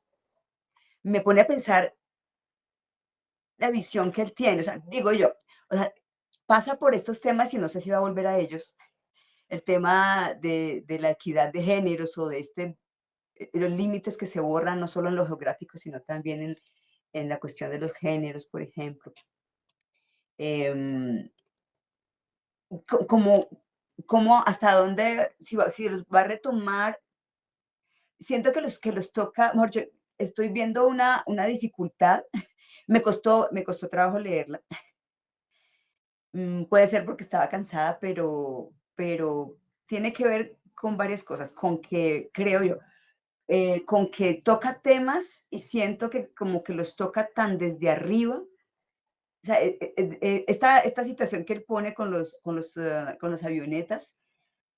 Speaker 4: me pone a pensar la visión que él tiene, o sea, digo yo, o sea, pasa por estos temas y no sé si va a volver a ellos, el tema de la equidad de géneros o de los límites que se borran no solo en lo geográfico, sino también en la cuestión de los géneros, por ejemplo. Em, como, como hasta dónde, si los va a retomar, siento que los toca, mejor yo estoy viendo una dificultad, me costó trabajo leerla. Puede ser porque estaba cansada, pero tiene que ver con varias cosas, con que, creo yo, con que toca temas y siento que como que los toca tan desde arriba. O sea, esta situación que él pone con los avionetas,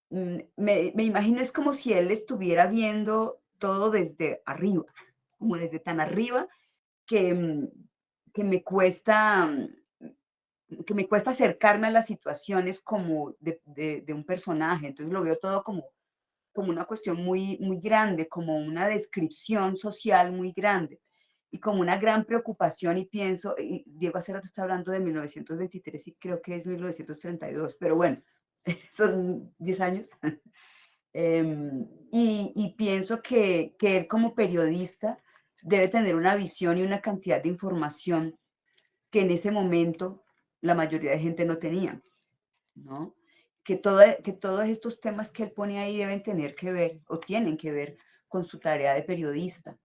Speaker 4: me imagino es como si él estuviera viendo todo desde arriba, como desde tan arriba que, que me cuesta, que me cuesta acercarme a las situaciones como de un personaje. Entonces lo veo todo como una cuestión muy grande, como una descripción social muy grande y como una gran preocupación y pienso, y Diego hace rato está hablando de 1923 y creo que es 1932, pero bueno, son 10 años. Y pienso que él como periodista debe tener una visión y una cantidad de información que en ese momento la mayoría de gente no tenía, ¿no? Que todos estos temas que él pone ahí deben tener que ver o tienen que ver con su tarea de periodista.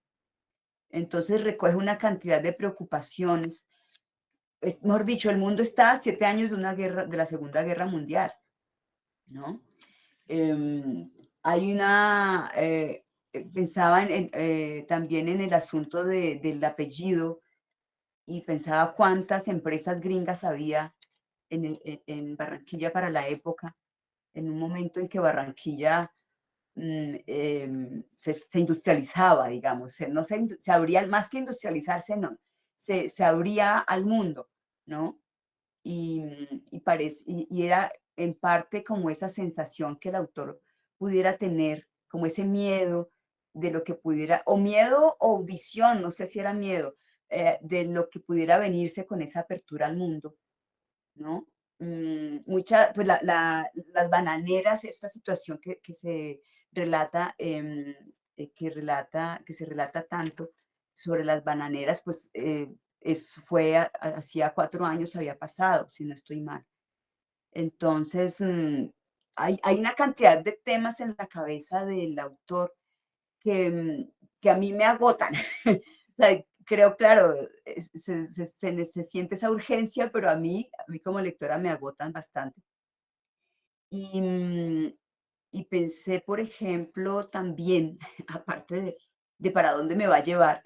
Speaker 4: Entonces recoge una cantidad de preocupaciones. Mejor dicho, el mundo está a 7 años de una guerra, de la Segunda Guerra Mundial, ¿no? Em, hay una, pensaba también en el asunto del apellido y pensaba cuántas empresas gringas había en Barranquilla para la época, en un momento en que Barranquilla se industrializaba, digamos, no se abría, más que industrializarse, no, se abría al mundo, ¿no? Y era en parte como esa sensación que el autor pudiera tener, como ese miedo de lo que pudiera, o miedo o visión, no sé si era miedo, de lo que pudiera venirse con esa apertura al mundo, ¿no? Pues las bananeras, esta situación que se relata, que se relata tanto sobre las bananeras, pues hacía 4 años había pasado, si no estoy mal. Entonces, hay una cantidad de temas en la cabeza del autor que a mí me agotan. O sea, creo, claro, se siente esa urgencia, pero a mí como lectora me agotan bastante. Y, y pensé, por ejemplo, también, aparte de para dónde me va a llevar,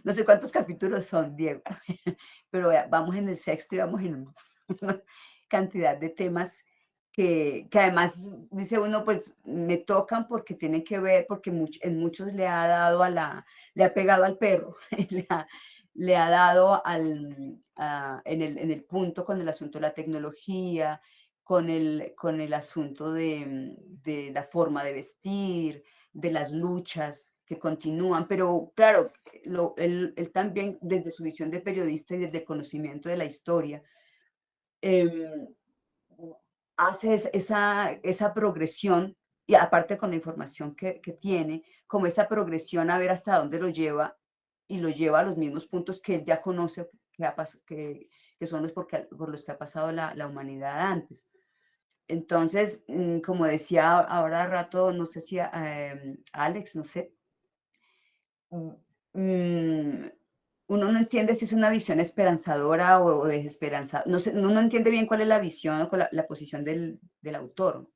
Speaker 4: no sé cuántos capítulos son, Diego, pero vamos en el sexto y vamos en una cantidad de temas que además dice uno, pues me tocan porque tienen que ver, porque en muchos le ha dado le ha pegado al perro, le ha dado en el punto con el asunto de la tecnología, con el asunto de la forma de vestir, de las luchas que continúan, pero claro, él también desde su visión de periodista y desde el conocimiento de la historia, em, hace esa progresión y aparte con la información que tiene, como esa progresión a ver hasta dónde lo lleva y lo lleva a los mismos puntos que él ya conoce, que son por los que ha pasado la humanidad antes. Entonces, como decía ahora rato, no sé si Alex, no sé, mm, mm, uno no entiende si es una visión esperanzadora o desesperanzada. No sé, uno no entiende bien cuál es la visión o la posición del autor.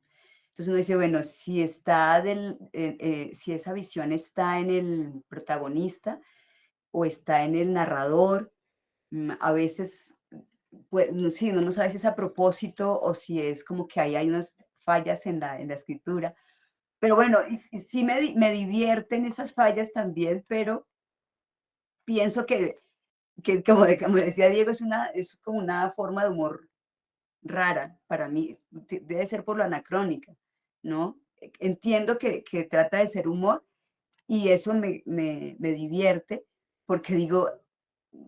Speaker 4: Entonces uno dice, bueno, si esa visión está en el protagonista o está en el narrador, a veces, pues, sí, uno no sabe si es a propósito o si es como que ahí hay unas fallas en la escritura. Pero bueno, y sí me divierten esas fallas también, pero pienso que como decía Diego, es como una forma de humor rara para mí, debe ser por lo anacrónica, ¿no? entiendo que trata de ser humor y eso me divierte porque digo,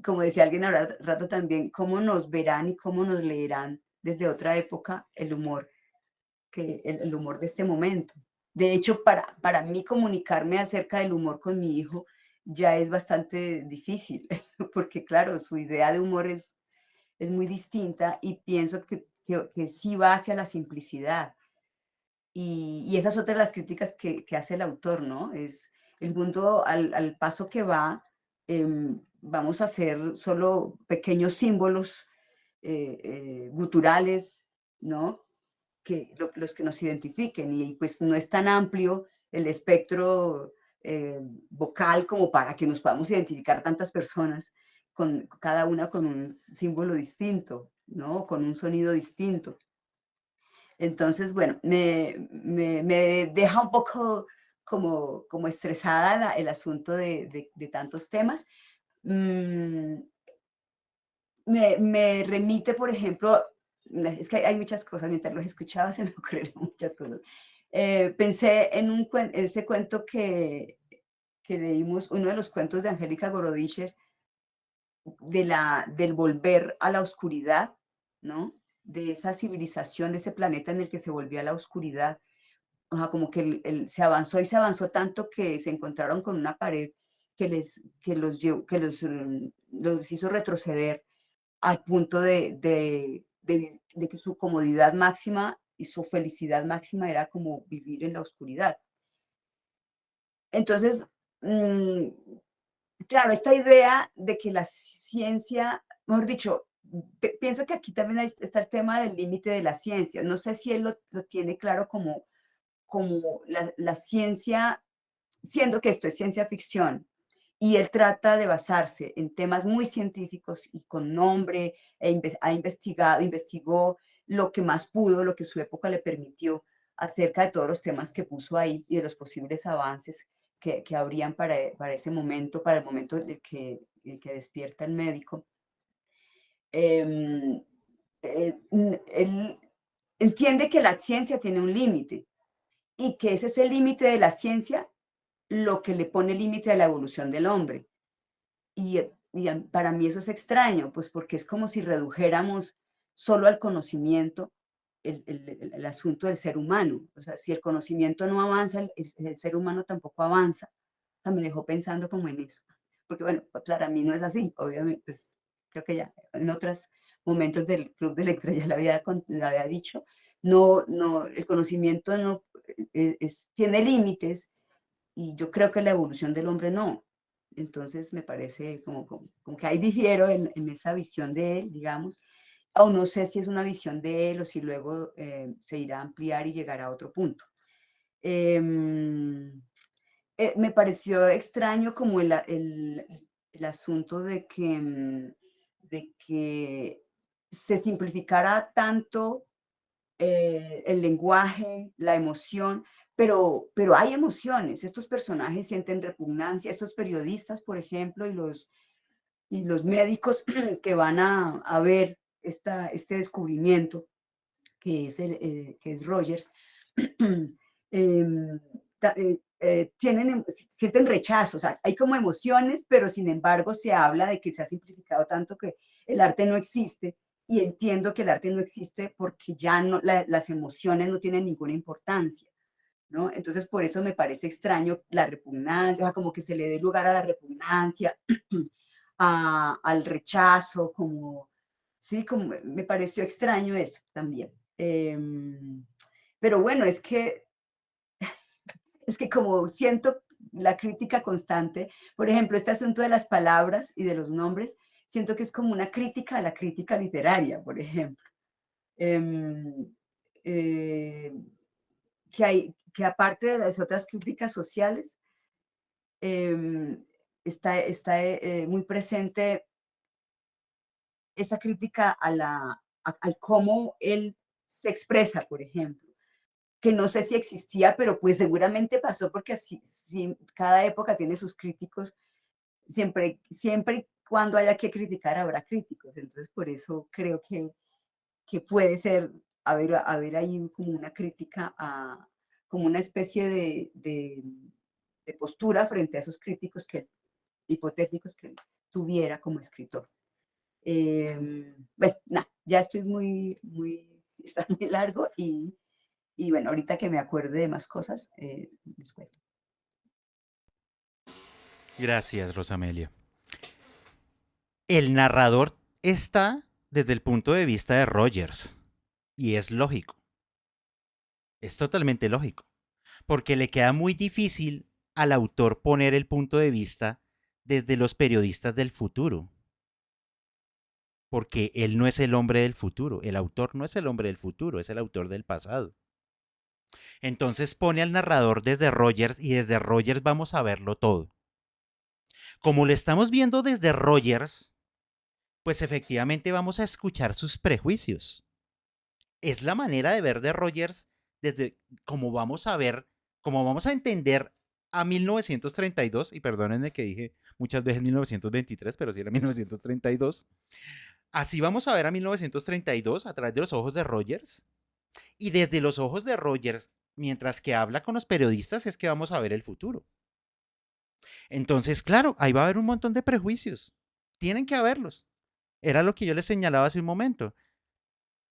Speaker 4: como decía alguien ahora rato también, cómo nos verán y cómo nos leerán desde otra época el humor, que el humor de este momento. De hecho, para mí comunicarme acerca del humor con mi hijo ya es bastante difícil, porque claro, su idea de humor es muy distinta y pienso que sí va hacia la simplicidad. Y esa es otra de las críticas que hace el autor, ¿no? Es el mundo al paso que va, vamos a hacer solo pequeños símbolos guturales, ¿no? Los que nos identifiquen y pues no es tan amplio el espectro vocal como para que nos podamos identificar tantas personas, con cada una con un símbolo distinto, ¿no? Con un sonido distinto. Entonces, bueno, me deja un poco como estresada el asunto de tantos temas. Mm, me remite, por ejemplo, es que hay muchas cosas, mientras los escuchaba se me ocurrieron muchas cosas. Pensé en ese cuento que leímos, uno de los cuentos de Angélica Gorodischer, del volver a la oscuridad, ¿no? De esa civilización, de ese planeta en el que se volvía a la oscuridad. O sea, como que se avanzó y se avanzó tanto que se encontraron con una pared los hizo retroceder al punto de que su comodidad máxima y su felicidad máxima era como vivir en la oscuridad. Entonces, mm, claro, esta idea de que la ciencia, mejor dicho, pienso que aquí también está el tema del límite de la ciencia. No sé si él lo tiene claro como la ciencia, siendo que esto es ciencia ficción, y él trata de basarse en temas muy científicos y con nombre, ha investigó lo que más pudo, lo que su época le permitió acerca de todos los temas que puso ahí y de los posibles avances que habrían para ese momento, para el momento en que despierta el médico. Em, él entiende que la ciencia tiene un límite y que ese es el límite de la ciencia lo que le pone límite a la evolución del hombre. Para mí eso es extraño, pues porque es como si redujéramos solo al conocimiento el asunto del ser humano. O sea, si el conocimiento no avanza, el ser humano tampoco avanza. O sea, me dejó pensando como en eso. Porque bueno, pues, para mí no es así, obviamente, pues creo que ya en otros momentos del Club de Lectura ya le había dicho, no, el conocimiento no tiene límites y yo creo que la evolución del hombre no. Entonces me parece como que ahí difiero en esa visión de él, digamos, o no sé si es una visión de él o si luego se irá a ampliar y llegará a otro punto. Em, Me pareció extraño como el asunto de que se simplificara tanto el lenguaje, la emoción, pero hay emociones. Estos personajes sienten repugnancia, estos periodistas, por ejemplo, y los médicos que van a ver este descubrimiento que es Rogers, em, sienten rechazo, o sea, hay como emociones, pero sin embargo se habla de que se ha simplificado tanto que el arte no existe, y entiendo que el arte no existe porque ya no, las emociones no tienen ninguna importancia, ¿no? Entonces por eso me parece extraño la repugnancia, o sea, como que se le dé lugar a la repugnancia, al rechazo, sí, como me pareció extraño eso también. Pero bueno, es que como siento la crítica constante, por ejemplo, este asunto de las palabras y de los nombres, siento que es como una crítica a la crítica literaria, por ejemplo. Em, eh, que aparte de las otras críticas sociales, está muy presente esa crítica al cómo él se expresa, por ejemplo, que no sé si existía, pero pues seguramente pasó porque así, sí, cada época tiene sus críticos, siempre y cuando haya que criticar habrá críticos, entonces por eso creo que puede ser haber ahí como una crítica como una especie de postura frente a esos críticos hipotéticos que tuviera como escritor. Bueno, ya estoy está muy largo y bueno, ahorita que me acuerde de más cosas, les cuento.
Speaker 1: Gracias, Rosamelia. El narrador está desde el punto de vista de Rogers y es lógico. Es totalmente lógico, porque le queda muy difícil al autor poner el punto de vista desde los periodistas del futuro, porque él no es el hombre del futuro, el autor no es el hombre del futuro, es el autor del pasado. Entonces pone al narrador desde Rogers y desde Rogers vamos a verlo todo. Como lo estamos viendo desde Rogers, pues efectivamente vamos a escuchar sus prejuicios. Es la manera de ver de Rogers desde como vamos a ver, como vamos a entender a 1932, y perdónenme que dije muchas veces 1923, pero sí era 1932. Así vamos a ver a 1932 a través de los ojos de Rogers. Y desde los ojos de Rogers, mientras que habla con los periodistas, es que vamos a ver el futuro. Entonces, claro, ahí va a haber un montón de prejuicios. Tienen que haberlos. Era lo que yo les señalaba hace un momento.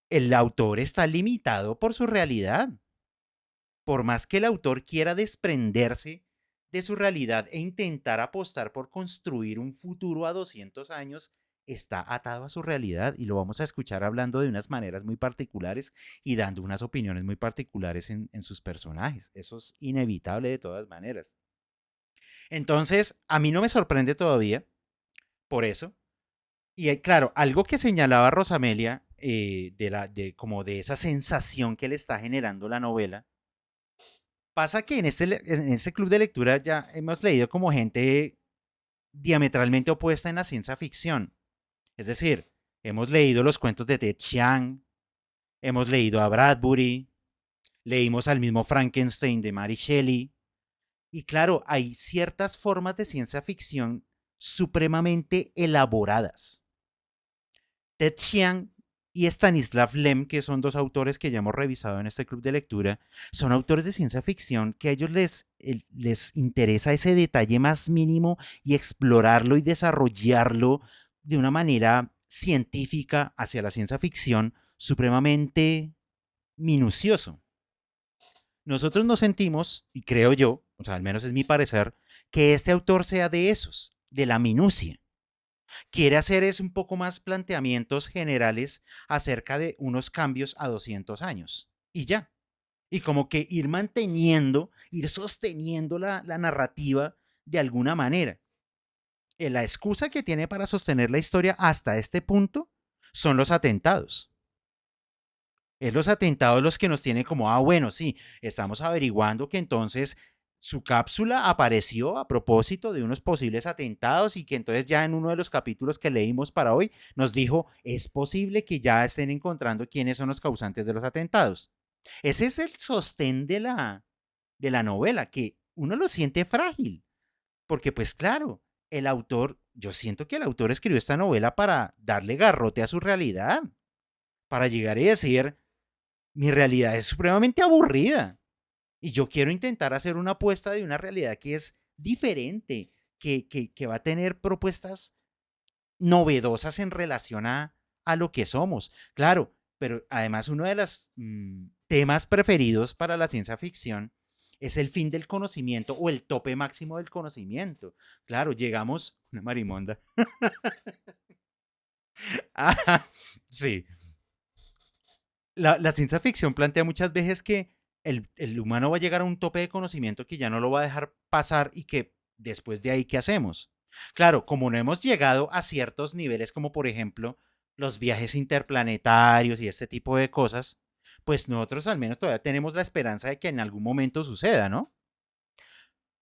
Speaker 1: El autor está limitado por su realidad. Por más que el autor quiera desprenderse de su realidad e intentar apostar por construir un futuro a 200 años, está atado a su realidad y lo vamos a escuchar hablando de unas maneras muy particulares y dando unas opiniones muy particulares en sus personajes. Eso es inevitable de todas maneras. Entonces, a mí no me sorprende todavía por eso. Y claro, algo que señalaba Rosamelia como de esa sensación que le está generando la novela, pasa que en este club de lectura ya hemos leído como gente diametralmente opuesta en la ciencia ficción. Es decir, hemos leído los cuentos de Ted Chiang, hemos leído a Bradbury, leímos al mismo Frankenstein de Mary Shelley. Y claro, hay ciertas formas de ciencia ficción supremamente elaboradas. Ted Chiang y Stanislav Lem, que son dos autores que ya hemos revisado en este club de lectura, son autores de ciencia ficción que a ellos les interesa ese detalle más mínimo y explorarlo y desarrollarlo de una manera científica hacia la ciencia ficción supremamente minucioso. Nosotros nos sentimos, y creo yo, o sea, al menos es mi parecer, que este autor sea de esos, de la minucia. Quiere hacer es un poco más planteamientos generales acerca de unos cambios a 200 años. Y ya. Y como que ir manteniendo, ir sosteniendo la narrativa de alguna manera. La excusa que tiene para sostener la historia hasta este punto son los atentados. Es los atentados los que nos tienen como, bueno, sí, estamos averiguando que entonces su cápsula apareció a propósito de unos posibles atentados y que entonces ya en uno de los capítulos que leímos para hoy nos dijo, es posible que ya estén encontrando quiénes son los causantes de los atentados. Ese es el sostén de la novela, que uno lo siente frágil, porque pues claro, yo siento que el autor escribió esta novela para darle garrote a su realidad, para llegar y decir, mi realidad es supremamente aburrida. Y yo quiero intentar hacer una apuesta de una realidad que es diferente, que va a tener propuestas novedosas en relación a lo que somos. Claro, pero además uno de los temas preferidos para la ciencia ficción es el fin del conocimiento o el tope máximo del conocimiento. Claro, llegamos, una marimonda. Sí. La ciencia ficción plantea muchas veces que el humano va a llegar a un tope de conocimiento que ya no lo va a dejar pasar y que después de ahí, ¿qué hacemos? Claro, como no hemos llegado a ciertos niveles, como por ejemplo los viajes interplanetarios y este tipo de cosas, pues nosotros al menos todavía tenemos la esperanza de que en algún momento suceda, ¿no?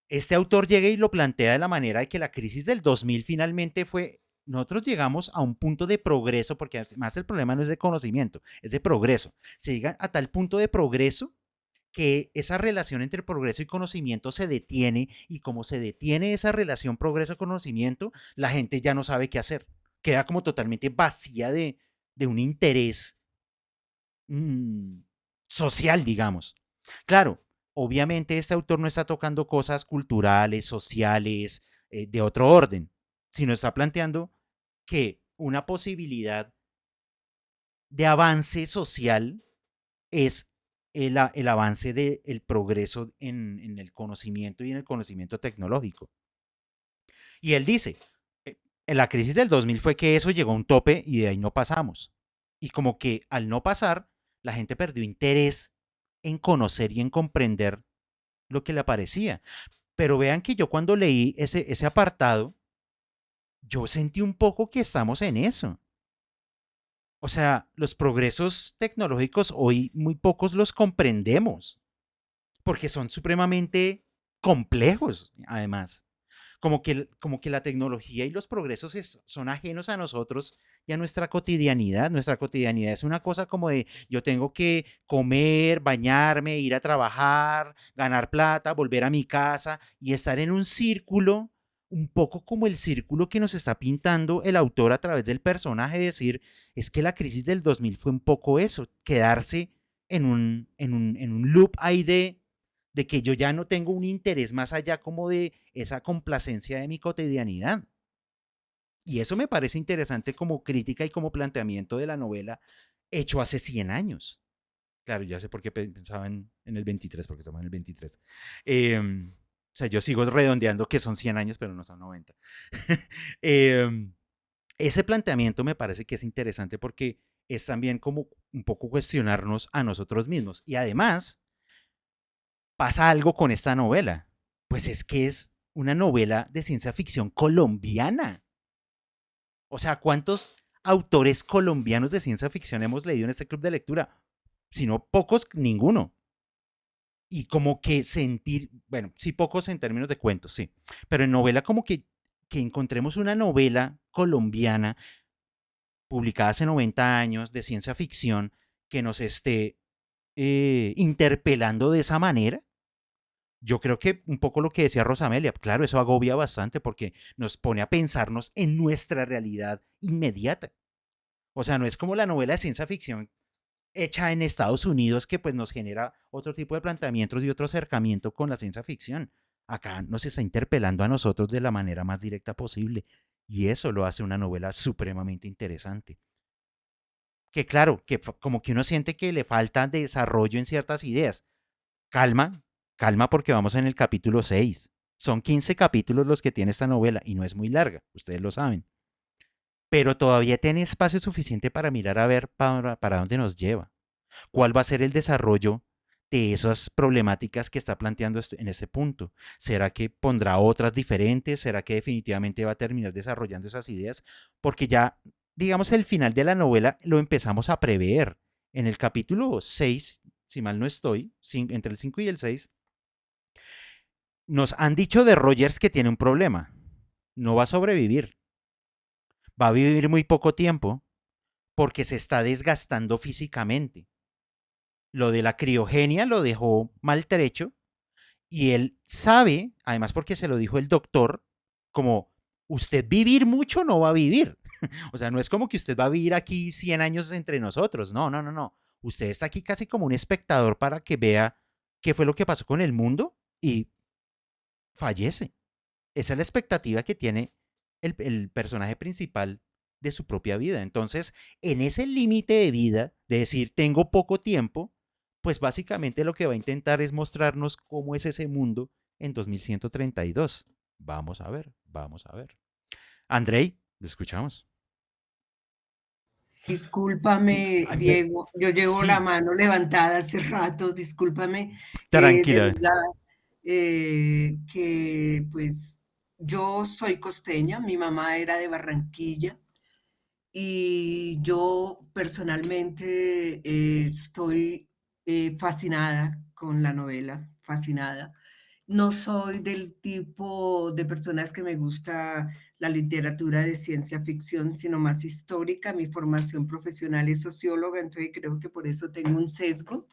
Speaker 1: Este autor llega y lo plantea de la manera de que la crisis del 2000 finalmente fue, nosotros llegamos a un punto de progreso, porque además el problema no es de conocimiento, es de progreso. Se llega a tal punto de progreso que esa relación entre progreso y conocimiento se detiene, y como se detiene esa relación progreso-conocimiento, la gente ya no sabe qué hacer. Queda como totalmente vacía de un interés social, digamos. Claro, obviamente este autor no está tocando cosas culturales, sociales, de otro orden, sino está planteando que una posibilidad de avance social es el avance del progreso en el conocimiento y en el conocimiento tecnológico. Y él dice, en la crisis del 2000 fue que eso llegó a un tope y de ahí no pasamos. Y como que al no pasar, la gente perdió interés en conocer y en comprender lo que le aparecía. Pero vean que yo cuando leí ese apartado, yo sentí un poco que estamos en eso. O sea, los progresos tecnológicos hoy muy pocos los comprendemos, porque son supremamente complejos, además. Como que la tecnología y los progresos son ajenos a nosotros y a nuestra cotidianidad. Nuestra cotidianidad es una cosa como de yo tengo que comer, bañarme, ir a trabajar, ganar plata, volver a mi casa y estar en un círculo, un poco como el círculo que nos está pintando el autor a través del personaje, decir, es que la crisis del 2000 fue un poco eso, quedarse en un loop ahí de que yo ya no tengo un interés más allá como de esa complacencia de mi cotidianidad. Y eso me parece interesante como crítica y como planteamiento de la novela hecho hace 100 años. Claro, ya sé por qué pensaba en el 23, porque estamos en el 23. O sea, yo sigo redondeando que son 100 años, pero no son 90. eh, ese planteamiento me parece que es interesante porque es también como un poco cuestionarnos a nosotros mismos. Y además, pasa algo con esta novela. Pues es que es una novela de ciencia ficción colombiana. O sea, ¿cuántos autores colombianos de ciencia ficción hemos leído en este club de lectura? Si no pocos, ninguno. Y como que sentir, bueno, sí pocos en términos de cuentos, sí, pero en novela como que encontremos una novela colombiana publicada hace 90 años de ciencia ficción que nos esté interpelando de esa manera. Yo creo que un poco lo que decía Rosamelia, claro, eso agobia bastante porque nos pone a pensarnos en nuestra realidad inmediata. O sea, no es como la novela de ciencia ficción hecha en Estados Unidos que pues nos genera otro tipo de planteamientos y otro acercamiento con la ciencia ficción. Acá nos está interpelando a nosotros de la manera más directa posible y eso lo hace una novela supremamente interesante. Que claro, que como que uno siente que le falta desarrollo en ciertas ideas. Calma, calma porque vamos en el capítulo 6. Son 15 capítulos los que tiene esta novela y no es muy larga, ustedes lo saben. Pero todavía tiene espacio suficiente para mirar a ver para dónde nos lleva. ¿Cuál va a ser el desarrollo de esas problemáticas que está planteando en este punto? ¿Será que pondrá otras diferentes? ¿Será que definitivamente va a terminar desarrollando esas ideas? Porque ya, digamos, el final de la novela lo empezamos a prever. En el capítulo 6, si mal no estoy, entre el 5 y el 6, nos han dicho de Rogers que tiene un problema. No va a sobrevivir. Va a vivir muy poco tiempo porque se está desgastando físicamente. Lo de la criogenia lo dejó maltrecho y él sabe, además porque se lo dijo el doctor, como usted vivir mucho no va a vivir. O sea, no es como que usted va a vivir aquí 100 años entre nosotros. No, no, no, no. Usted está aquí casi como un espectador para que vea qué fue lo que pasó con el mundo y fallece. Esa es la expectativa que tiene el personaje principal de su propia vida. Entonces, en ese límite de vida, de decir, tengo poco tiempo, pues básicamente lo que va a intentar es mostrarnos cómo es ese mundo en 2132. Vamos a ver, vamos a ver. Andrei, lo escuchamos.
Speaker 5: Discúlpame,
Speaker 1: Ay,
Speaker 5: Diego, yo llevo la
Speaker 1: sí,
Speaker 5: mano levantada hace rato, discúlpame, de
Speaker 1: tranquila.
Speaker 5: verdad, que pues yo soy costeña, mi mamá era de Barranquilla y yo personalmente estoy fascinada con la novela, fascinada. No soy del tipo de personas que me gusta la literatura de ciencia ficción, sino más histórica. Mi formación profesional es socióloga, entonces creo que por eso tengo un sesgo.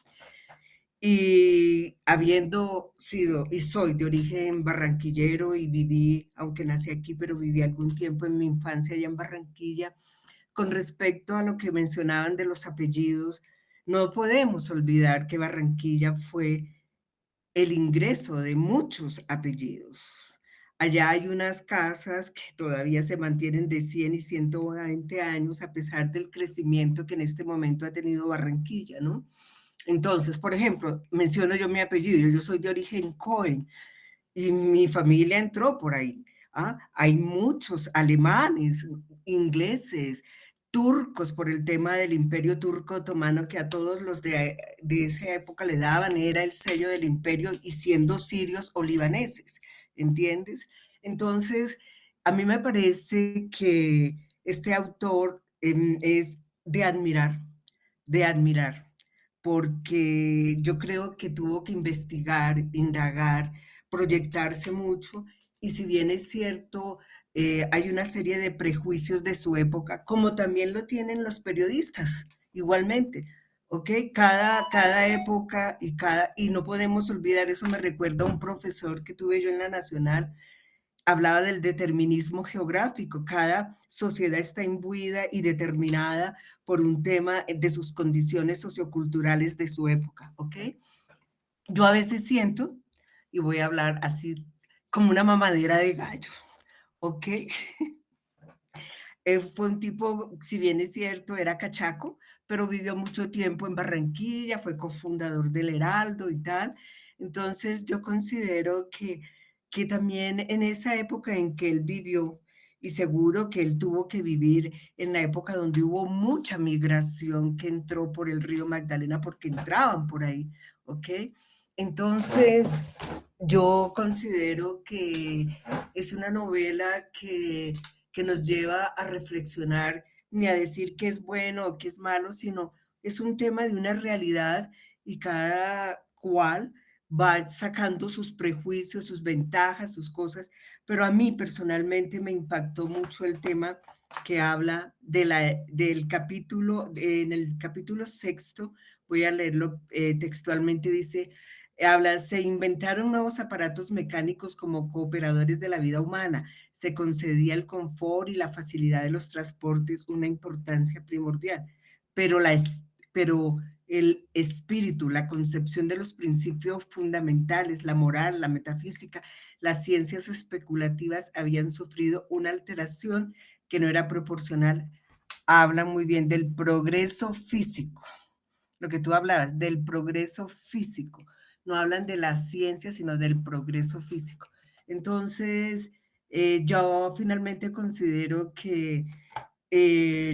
Speaker 5: Y habiendo sido y soy de origen barranquillero y viví, aunque nací aquí, pero viví algún tiempo en mi infancia allá en Barranquilla, con respecto a lo que mencionaban de los apellidos, no podemos olvidar que Barranquilla fue el ingreso de muchos apellidos. Allá hay unas casas que todavía se mantienen de 100 y 120 años a pesar del crecimiento que en este momento ha tenido Barranquilla, ¿no? Entonces, por ejemplo, menciono yo mi apellido, yo soy de origen Cohen y mi familia entró por ahí. ¿Ah? Hay muchos alemanes, ingleses, turcos por el tema del imperio turco otomano que a todos los de esa época le daban, era el sello del imperio y siendo sirios o libaneses, ¿entiendes? Entonces, a mí me parece que este autor es de admirar, porque yo creo que tuvo que investigar, indagar, proyectarse mucho, y si bien es cierto, hay una serie de prejuicios de su época, como también lo tienen los periodistas, igualmente. ¿Ok? Cada época y no podemos olvidar, eso me recuerda a un profesor que tuve yo en la Nacional, hablaba del determinismo geográfico. Cada sociedad está imbuida y determinada por un tema de sus condiciones socioculturales de su época, ¿ok? Yo a veces siento, y voy a hablar así como una mamadera de gallo, ¿ok? Él fue un tipo, si bien es cierto, era cachaco, pero vivió mucho tiempo en Barranquilla, fue cofundador del Heraldo y tal. Entonces yo considero que también en esa época en que él vivió, y seguro que él tuvo que vivir en la época donde hubo mucha migración que entró por el río Magdalena, porque entraban por ahí, ¿ok? Entonces, yo considero que es una novela que nos lleva a reflexionar, ni a decir qué es bueno o qué es malo, sino es un tema de una realidad y cada cual va sacando sus prejuicios, sus ventajas, sus cosas, pero a mí personalmente me impactó mucho el tema que habla del capítulo, en el capítulo sexto, voy a leerlo textualmente, dice, habla, se inventaron nuevos aparatos mecánicos como cooperadores de la vida humana, se concedía el confort y la facilidad de los transportes una importancia primordial, pero, pero el espíritu, la concepción de los principios fundamentales, la moral, la metafísica, las ciencias especulativas habían sufrido una alteración que no era proporcional. Habla muy bien del progreso físico, lo que tú hablabas, del progreso físico. No hablan de la ciencia, sino del progreso físico. Entonces, yo finalmente considero que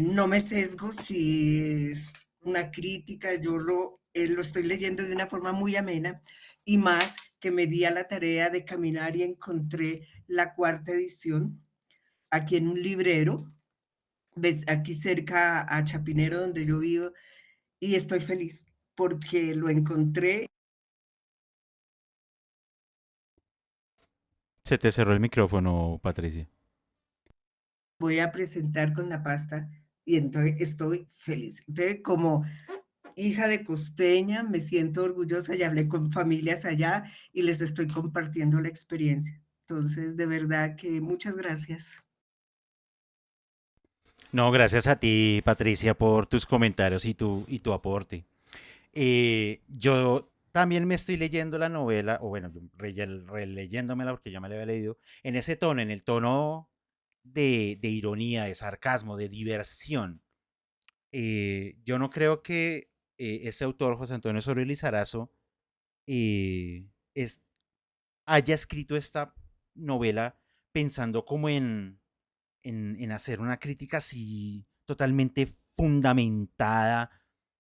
Speaker 5: no me sesgo si es una crítica, yo lo estoy leyendo de una forma muy amena y más que me di a la tarea de caminar y encontré la cuarta edición aquí en un librero, ves, aquí cerca a Chapinero donde yo vivo, y estoy feliz porque lo encontré.
Speaker 1: Se te cerró el micrófono, Patricia.
Speaker 5: Voy a presentar con la pasta y entonces estoy feliz. Entonces, como hija de costeña, me siento orgullosa y hablé con familias allá y les estoy compartiendo la experiencia. Entonces, de verdad que muchas gracias.
Speaker 1: No, gracias a ti, Patricia, por tus comentarios y tu aporte. Yo también me estoy leyendo la novela, o bueno, releyéndomela porque ya me la había leído, en ese tono, en el tono de ironía, de sarcasmo, de diversión. Yo no creo que este autor, José Antonio Osorio Lizarazo, eh, es, haya escrito esta novela pensando como en hacer una crítica así totalmente fundamentada,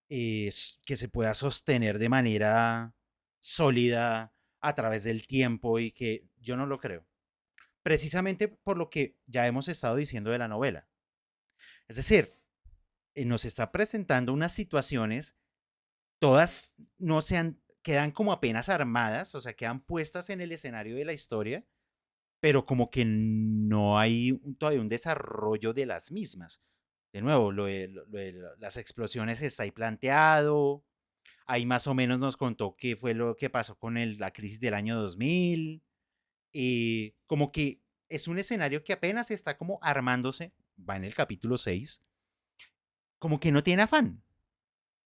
Speaker 1: que se pueda sostener de manera sólida a través del tiempo y que yo no lo creo. Precisamente por lo que ya hemos estado diciendo de la novela. Es decir, nos está presentando unas situaciones, todas no se han, quedan como apenas armadas, o sea, quedan puestas en el escenario de la historia, pero como que no hay todavía un desarrollo de las mismas. De nuevo, las explosiones está ahí planteado, ahí más o menos nos contó qué fue lo que pasó con la crisis del año 2000, como que es un escenario que apenas está como armándose, va en el capítulo 6, como que no tiene afán.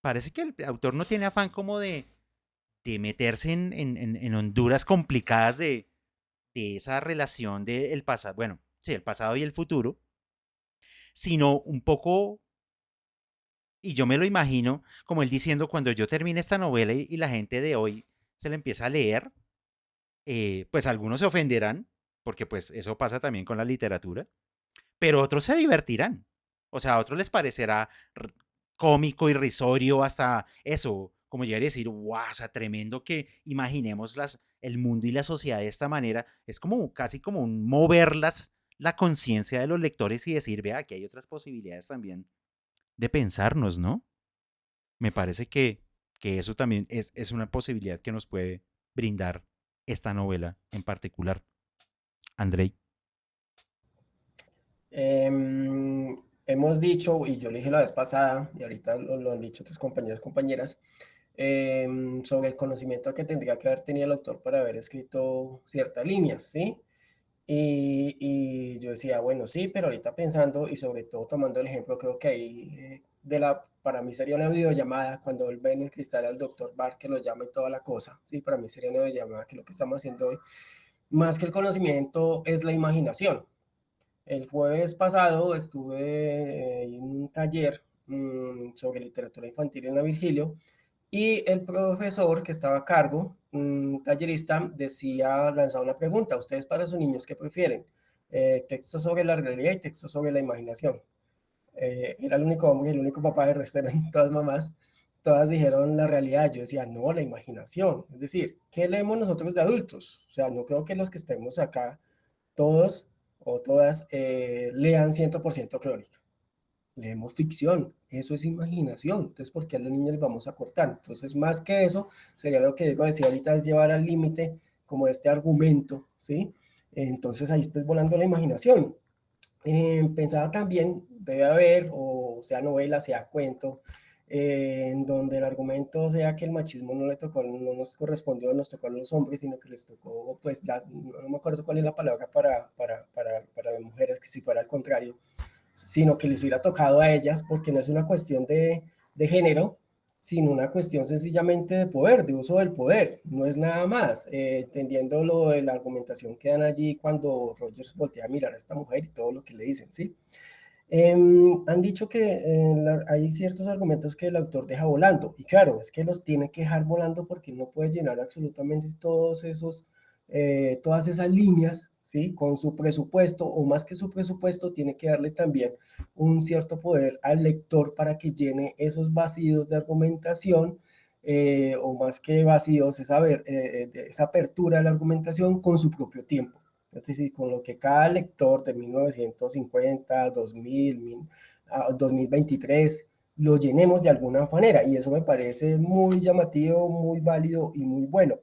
Speaker 1: Parece que el autor no tiene afán como meterse en Honduras complicadas de esa relación del pasado, bueno, sí, el pasado y el futuro, sino un poco, y yo me lo imagino, como él diciendo, cuando yo termine esta novela y la gente de hoy se la empieza a leer, pues algunos se ofenderán, porque pues eso pasa también con la literatura, pero otros se divertirán. O sea, a otros les parecerá cómico, irrisorio, hasta eso, como llegar a decir, wow, o sea, tremendo que imaginemos el mundo y la sociedad de esta manera. Es como casi como un mover la conciencia de los lectores y decir, vea, que hay otras posibilidades también de pensarnos, ¿no? Me parece que eso también es una posibilidad que nos puede brindar esta novela en particular. Andrei.
Speaker 6: Hemos dicho, y yo lo dije la vez pasada, y ahorita lo han dicho tus compañeros, compañeras, sobre el conocimiento que tendría que haber tenido el autor para haber escrito ciertas líneas, ¿sí? Y yo decía, bueno, sí, pero ahorita pensando y sobre todo tomando el ejemplo, creo que ahí para mí sería una videollamada cuando él ve en el cristal al doctor Barr que lo llama y toda la cosa, sí, para mí sería una videollamada, que es lo que estamos haciendo hoy. Más que el conocimiento es la imaginación. El jueves pasado estuve en un taller sobre literatura infantil en la Virgilio y el profesor que estaba a cargo, un tallerista, lanzaba una pregunta: ¿ustedes para sus niños qué prefieren? Texto sobre la realidad y texto sobre la imaginación. Era el único hombre, el único papá, de resto eran todas mamás. Todas dijeron la realidad. Yo decía, no, la imaginación. Es decir, ¿qué leemos nosotros de adultos? O sea, no creo que los que estemos acá, todos o todas, lean 100% crónica. Leemos ficción, eso es imaginación. Entonces, ¿por qué a los niños les vamos a cortar? Entonces, más que eso, sería lo que digo, decía ahorita, es llevar al límite como este argumento, ¿sí? Entonces, ahí estás volando la imaginación. Pensaba también, debe haber, o sea novela, sea cuento, en donde el argumento sea que el machismo no le tocó, no nos correspondió, nos tocó a los hombres, sino que les tocó, pues ya no me acuerdo cuál es la palabra para las mujeres, que si fuera al contrario, sino que les hubiera tocado a ellas, porque no es una cuestión de género, sino una cuestión sencillamente de poder, de uso del poder, no es nada más, entendiendo lo de la argumentación que dan allí cuando Rogers voltea a mirar a esta mujer y todo lo que le dicen, ¿sí? Han dicho que hay ciertos argumentos que el autor deja volando, y claro, es que los tiene que dejar volando porque no puede llenar absolutamente todas esas líneas, ¿sí? Con su presupuesto, o más que su presupuesto, tiene que darle también un cierto poder al lector para que llene esos vacíos de argumentación, o más que vacíos, esa apertura de la argumentación con su propio tiempo. Es decir, con lo que cada lector de 1950, 2000, 2023 lo llenemos de alguna manera, y eso me parece muy llamativo, muy válido y muy bueno.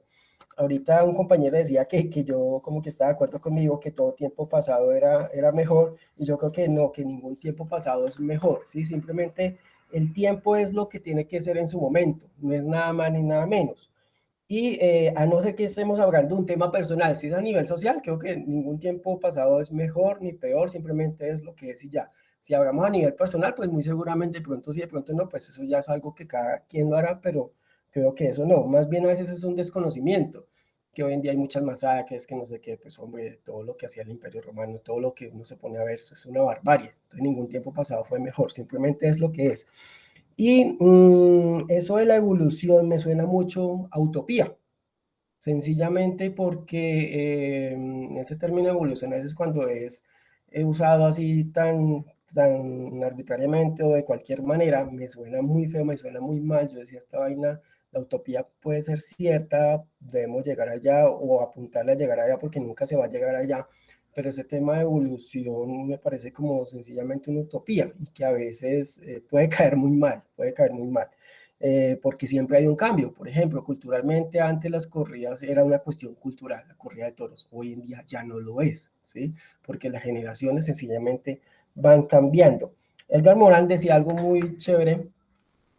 Speaker 6: Ahorita un compañero decía que yo como que estaba de acuerdo conmigo, que todo tiempo pasado era mejor, y yo creo que no, que ningún tiempo pasado es mejor, ¿sí? Simplemente el tiempo es lo que tiene que ser en su momento, no es nada más ni nada menos. Y a no ser que estemos hablando de un tema personal, si es a nivel social, creo que ningún tiempo pasado es mejor ni peor, simplemente es lo que es y ya. Si hablamos a nivel personal, pues muy seguramente de pronto sí, de pronto no, pues eso ya es algo que cada quien lo hará, pero creo que eso no, más bien a veces es un desconocimiento, que hoy en día hay muchas masacres, que no sé qué, pues hombre, todo lo que hacía el Imperio Romano, todo lo que uno se pone a ver, eso es una barbarie. Entonces ningún tiempo pasado fue mejor, simplemente es lo que es. Y eso de la evolución me suena mucho a utopía, sencillamente porque ese término evolución a veces cuando es usado así tan arbitrariamente o de cualquier manera, me suena muy feo, me suena muy mal. Yo decía, esta vaina, la utopía puede ser cierta, debemos llegar allá o apuntarle a llegar allá porque nunca se va a llegar allá, pero ese tema de evolución me parece como sencillamente una utopía y que a veces puede caer muy mal, puede caer muy mal. Porque siempre hay un cambio. Por ejemplo, culturalmente antes las corridas era una cuestión cultural, la corrida de toros, hoy en día ya no lo es, ¿sí? Porque las generaciones sencillamente van cambiando. Edgar Morán decía algo muy chévere,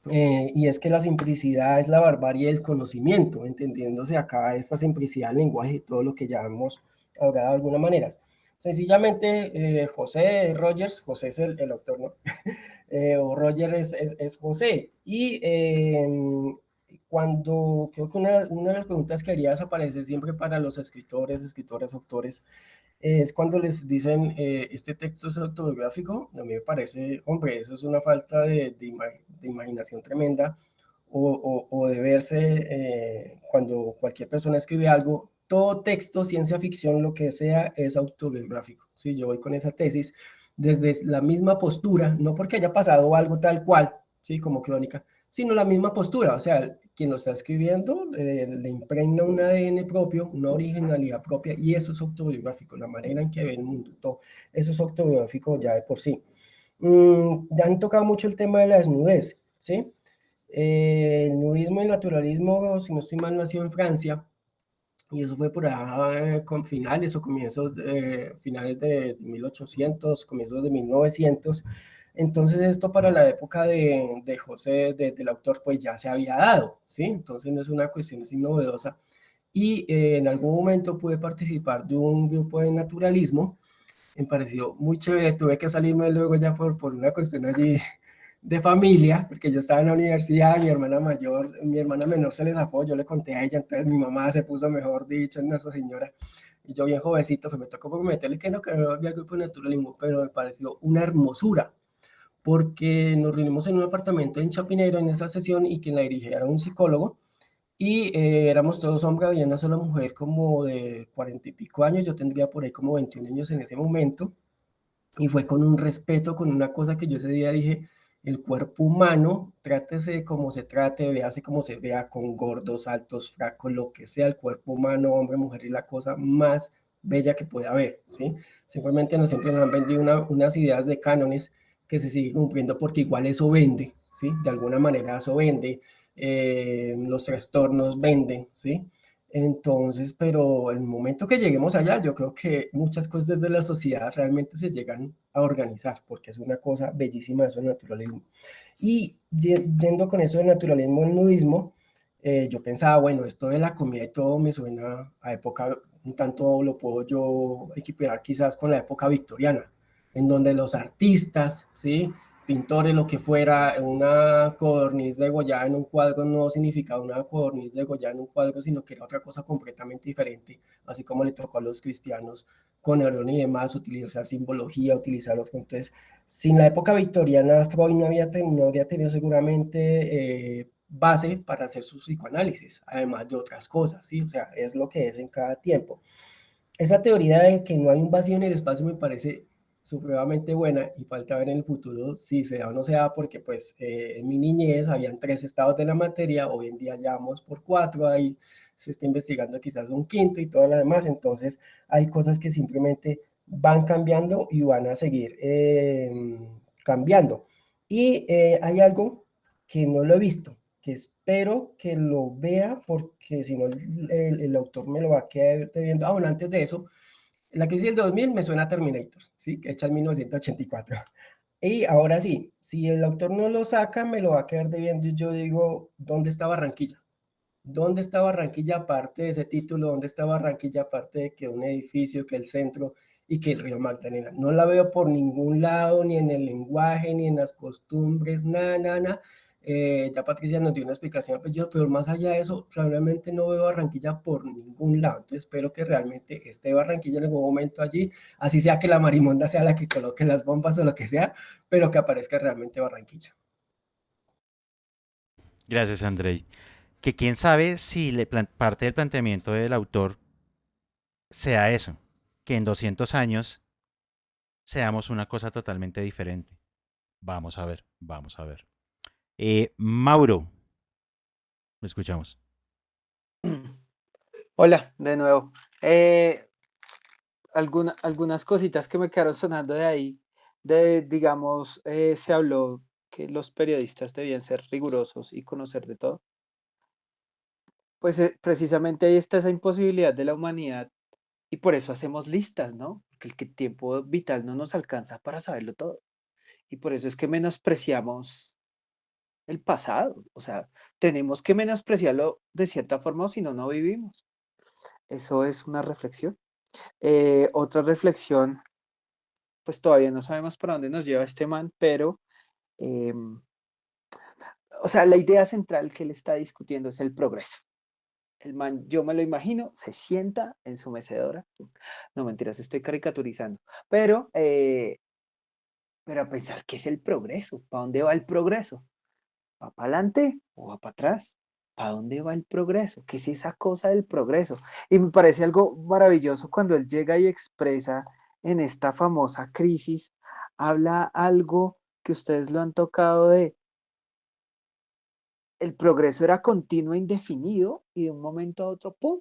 Speaker 6: y es que la simplicidad es la barbarie del conocimiento, entendiéndose acá esta simplicidad del lenguaje y todo lo que ya hemos hablado de alguna manera. Sencillamente, José Rogers, José es el autor, ¿no? O Rogers es José, y cuando creo que una de las preguntas que haría desaparecer siempre para los escritores, escritoras, autores, es cuando les dicen, este texto es autobiográfico. A mí me parece, hombre, eso es una falta de imaginación tremenda, o de verse, cuando cualquier persona escribe algo, todo texto, ciencia ficción, lo que sea, es autobiográfico. Sí, yo voy con esa tesis desde la misma postura, no porque haya pasado algo tal cual, sí, como crónica, sino la misma postura. O sea, quien lo está escribiendo, le impregna un ADN propio, una originalidad propia, y eso es autobiográfico, la manera en que ve el mundo, todo eso es autobiográfico ya de por sí. Ya han tocado mucho el tema de la desnudez, ¿sí? El nudismo y el naturalismo, si no estoy mal, nació en Francia, y eso fue por allá, con finales o comienzos, finales de 1800, comienzos de 1900. Entonces esto para la época de José, del autor, pues ya se había dado, ¿sí? Entonces no es una cuestión así novedosa. Y en algún momento pude participar de un grupo de naturalismo, me pareció muy chévere. Tuve que salirme luego ya por una cuestión allí de familia, porque yo estaba en la universidad, mi hermana mayor, mi hermana menor se le zafó, yo le conté a ella, entonces mi mamá se puso, mejor dicho, en Nuestra Señora, y yo bien jovencito, pues me tocó prometerle que no había grupo de naturalismo, pero me pareció una hermosura, porque nos reunimos en un apartamento en Chapinero en esa sesión, y quien la dirigía era un psicólogo, y éramos todos hombres, había una sola mujer como de 40 y pico años, yo tendría por ahí como 21 años en ese momento, y fue con un respeto, con una cosa que yo ese día dije: el cuerpo humano, trátese como se trate, véase como se vea, con gordos, altos, flacos, lo que sea, el cuerpo humano, hombre, mujer, es la cosa más bella que puede haber, ¿sí? Simplemente siempre nos han vendido unas ideas de cánones que se siguen cumpliendo, porque igual eso vende, ¿sí? De alguna manera eso vende, los trastornos venden, ¿sí? Entonces, pero el momento que lleguemos allá, yo creo que muchas cosas de la sociedad realmente se llegan a organizar, porque es una cosa bellísima eso del naturalismo. Y yendo con eso del naturalismo, el nudismo, yo pensaba, bueno, esto de la comida y todo me suena a época, un tanto lo puedo yo equiparar quizás con la época victoriana, en donde los artistas, ¿sí? Pintores, lo que fuera, una codorniz degollada en un cuadro no significaba una codorniz degollada en un cuadro, sino que era otra cosa completamente diferente, así como le tocó a los cristianos con Nerón y demás, utilizar simbología, utilizar otro. Entonces, sin la época victoriana, Freud no habría tenido seguramente, base para hacer su psicoanálisis, además de otras cosas, ¿sí? O sea, es lo que es en cada tiempo. Esa teoría de que no hay un vacío en el espacio me parece supremamente buena, y falta ver en el futuro si se da o no se da, porque pues, en mi niñez habían 3 estados de la materia, hoy en día ya vamos por 4, ahí se está investigando quizás un quinto y todo lo demás. Entonces hay cosas que simplemente van cambiando y van a seguir, cambiando. Y hay algo que no lo he visto, que espero que lo vea, porque si no el autor me lo va a quedar debiendo. Ah, bueno, antes de eso, la crisis del 2000 me suena a Terminator, ¿sí? Que hecha en 1984. Y ahora sí, si el autor no lo saca, me lo va a quedar debiendo. Y yo digo, ¿dónde está Barranquilla? ¿Dónde está Barranquilla aparte de ese título? ¿Dónde está Barranquilla aparte de que un edificio, que el centro y que el río Magdalena? No la veo por ningún lado, ni en el lenguaje, ni en las costumbres, nada, nada, nada. Ya Patricia nos dio una explicación, pero más allá de eso, realmente no veo Barranquilla por ningún lado. Entonces espero que realmente esté Barranquilla en algún momento allí, así sea que la marimonda sea la que coloque las bombas o lo que sea, pero que aparezca realmente Barranquilla.
Speaker 1: Gracias, Andrei. Que quién sabe si parte del planteamiento del autor sea eso, que en 200 años seamos una cosa totalmente diferente. Vamos a ver, vamos a ver. Mauro, lo escuchamos.
Speaker 7: Hola, de nuevo. Eh, algunas cositas que me quedaron sonando de ahí, digamos, se habló que los periodistas debían ser rigurosos y conocer de todo. Pues precisamente ahí está esa imposibilidad de la humanidad, y por eso hacemos listas, ¿no? Porque el tiempo vital no nos alcanza para saberlo todo. Y por eso es que menospreciamos el pasado. O sea, tenemos que menospreciarlo de cierta forma, o si no, no vivimos. Eso es una reflexión. Otra reflexión, pues todavía no sabemos para dónde nos lleva este man, pero o sea, la idea central que él está discutiendo es el progreso. El man, yo me lo imagino, se sienta en su mecedora. No, mentiras, estoy caricaturizando. Pero a pensar, ¿qué es el progreso? ¿Para dónde va el progreso? ¿Va para adelante o va para atrás? ¿Para dónde va el progreso? ¿Qué es esa cosa del progreso? Y me parece algo maravilloso cuando él llega y expresa en esta famosa crisis, habla algo que ustedes lo han tocado de el progreso era continuo e indefinido y de un momento a otro, ¡pum!,